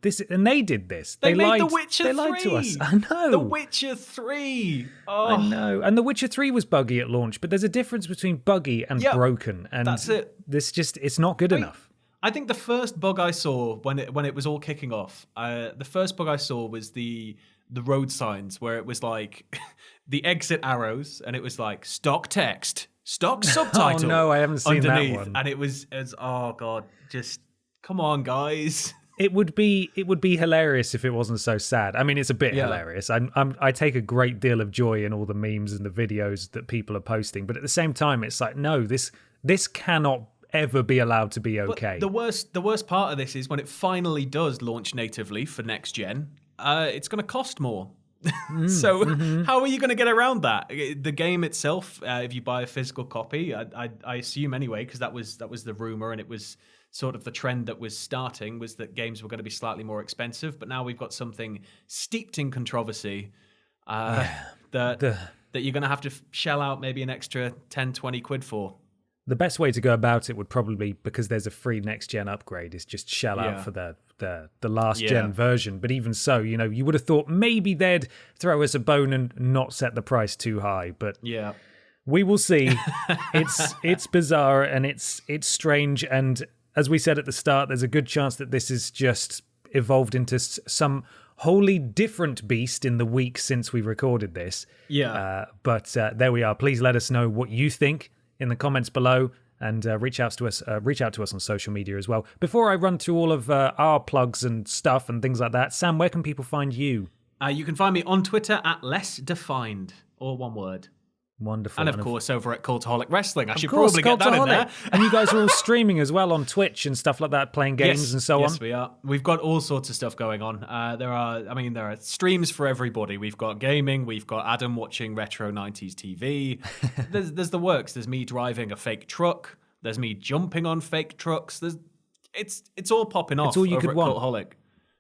This, and they did this. They made lied. The Witcher 3. They lied to us. I know. The Witcher 3. Oh. I know. And The Witcher 3 was buggy at launch, but there's a difference between buggy and broken. And that's it. It's not good enough. I think the first bug I saw when it was all kicking off, the first bug I saw was the road signs where it was like the exit arrows, and it was like stock text, stock subtitle. Oh no, I haven't seen underneath, that one. And it was oh god, just come on, guys. It would be hilarious if it wasn't so sad. I mean, it's a bit hilarious. I take a great deal of joy in all the memes and the videos that people are posting, but at the same time, it's like, no, this cannot ever be allowed to be okay. But the worst part of this is when it finally does launch natively for next gen, it's going to cost more. So how are you going to get around that? The game itself, if you buy a physical copy, I assume anyway, because that was the rumor, and it was sort of the trend that was starting, was that games were going to be slightly more expensive. But now we've got something steeped in controversy that you're going to have to shell out maybe an extra 10, 20 quid for. The best way to go about it would probably, because there's a free next gen upgrade, is just shell out for the last gen version. But even so, you would have thought maybe they'd throw us a bone and not set the price too high. But we will see. It's bizarre and it's strange. And as we said at the start, there's a good chance that this is just evolved into some wholly different beast in the week since we recorded this. But there we are. Please let us know what you think in the comments below, and reach out to us on social media as well. Before I run through all of our plugs and stuff and things like that, Sam, where can people find you? You can find me on Twitter at lessdefined, all one word. Wonderful. And of course over at Cultaholic Wrestling. I should probably get that in there. And you guys are all streaming as well on Twitch and stuff like that, playing games and so on. Yes, we are. We've got all sorts of stuff going on. There are streams for everybody. We've got gaming. We've got Adam watching retro 90s TV. There's the works. There's me driving a fake truck. There's me jumping on fake trucks. It's all popping off. It's all you could want. Cultaholic.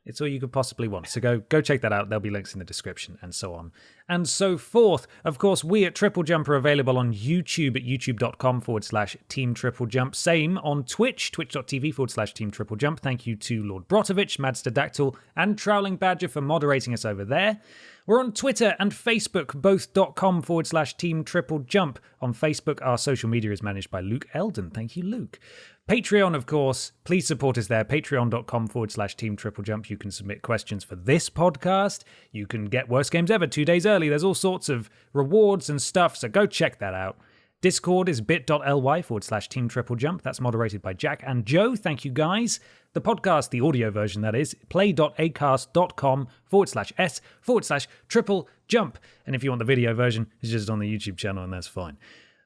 It's all you could possibly want. So go check that out. There'll be links in the description and so on. And so forth. Of course, we at TripleJump are available on YouTube at youtube.com/Team TripleJump. Same on Twitch, twitch.tv/Team TripleJump. Thank you to Lord Brotovich, Madsterdactyl, and Trowling Badger for moderating us over there. We're on Twitter and Facebook, both.com/Team TripleJump. On Facebook, our social media is managed by Luke Eldon. Thank you, Luke. Patreon, of course, please support us there. Patreon.com/Team TripleJump. You can submit questions for this podcast. You can get Worst Games Ever 2 days early. There's all sorts of rewards and stuff, so go check that out. Discord is bit.ly/Team TripleJump. That's moderated by Jack and Joe. Thank you, guys. The podcast, the audio version, that is, play.acast.com/s/TripleJump. And if you want the video version, it's just on the YouTube channel, and that's fine.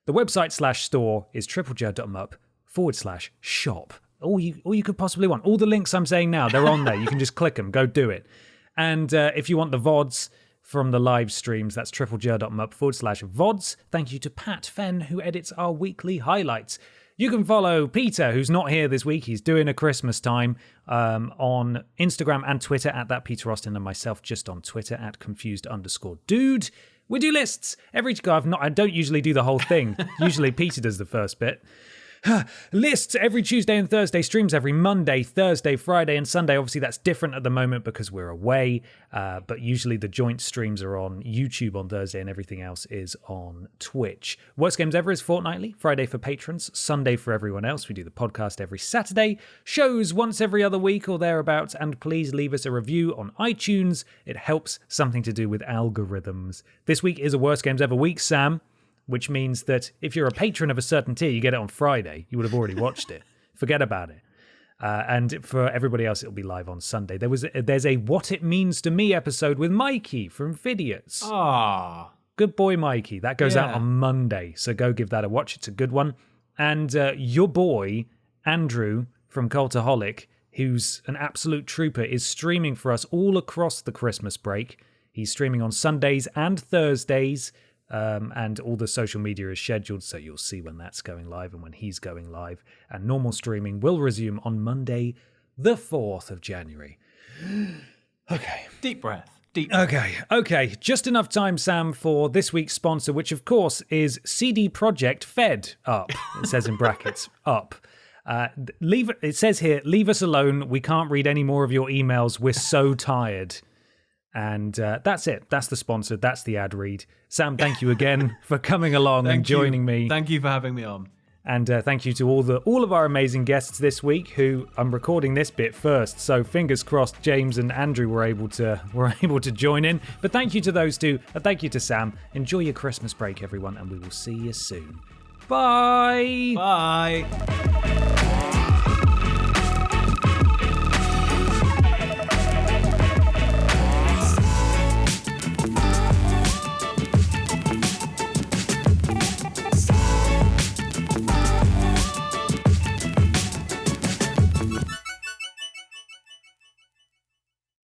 The website/store is triplej.mup/shop. All you could possibly want. All the links I'm saying now, they're on there. You can just click them. Go do it. And if you want the VODs from the live streams, that's triplej.mup/VODs. Thank you to Pat Fenn, who edits our weekly highlights. You can follow Peter, who's not here this week. He's doing a Christmas time on Instagram and Twitter at that Peter Austin, and myself just on Twitter at confused_dude. We do lists every. I don't usually do the whole thing. Usually Peter does the first bit. Lists every Tuesday and Thursday, streams every Monday, Thursday, Friday, and Sunday. Obviously, that's different at the moment because we're away, but usually the joint streams are on YouTube on Thursday and everything else is on Twitch. Worst Games Ever is fortnightly, Friday for patrons, Sunday for everyone else. We do the podcast every Saturday, shows once every other week or thereabouts, and please leave us a review on iTunes. It helps, something to do with algorithms. This week is a Worst Games Ever week, Sam, which means that if you're a patron of a certain tier, you get it on Friday. You would have already watched it. Forget about it. And for everybody else, it'll be live on Sunday. There's a What It Means to Me episode with Mikey from Vidiots. Ah. Good boy, Mikey. That goes out on Monday, so go give that a watch. It's a good one. And your boy, Andrew from Cultaholic, who's an absolute trooper, is streaming for us all across the Christmas break. He's streaming on Sundays and Thursdays. And all the social media is scheduled, so you'll see when that's going live and when he's going live. And normal streaming will resume on Monday, the 4th of January. Okay. Deep breath. Okay. Just enough time, Sam, for this week's sponsor, which of course is CD Projekt Fed Up. It says in brackets, up. It says here, leave us alone. We can't read any more of your emails. We're so tired. And that's it. That's the sponsor. That's the ad read. Sam, thank you again for coming along and joining me. Thank you for having me on. And thank you to all of our amazing guests this week, who I'm recording this bit first. So fingers crossed, James and Andrew were able to join in. But thank you to those two. And thank you to Sam. Enjoy your Christmas break, everyone, and we will see you soon. Bye. Bye.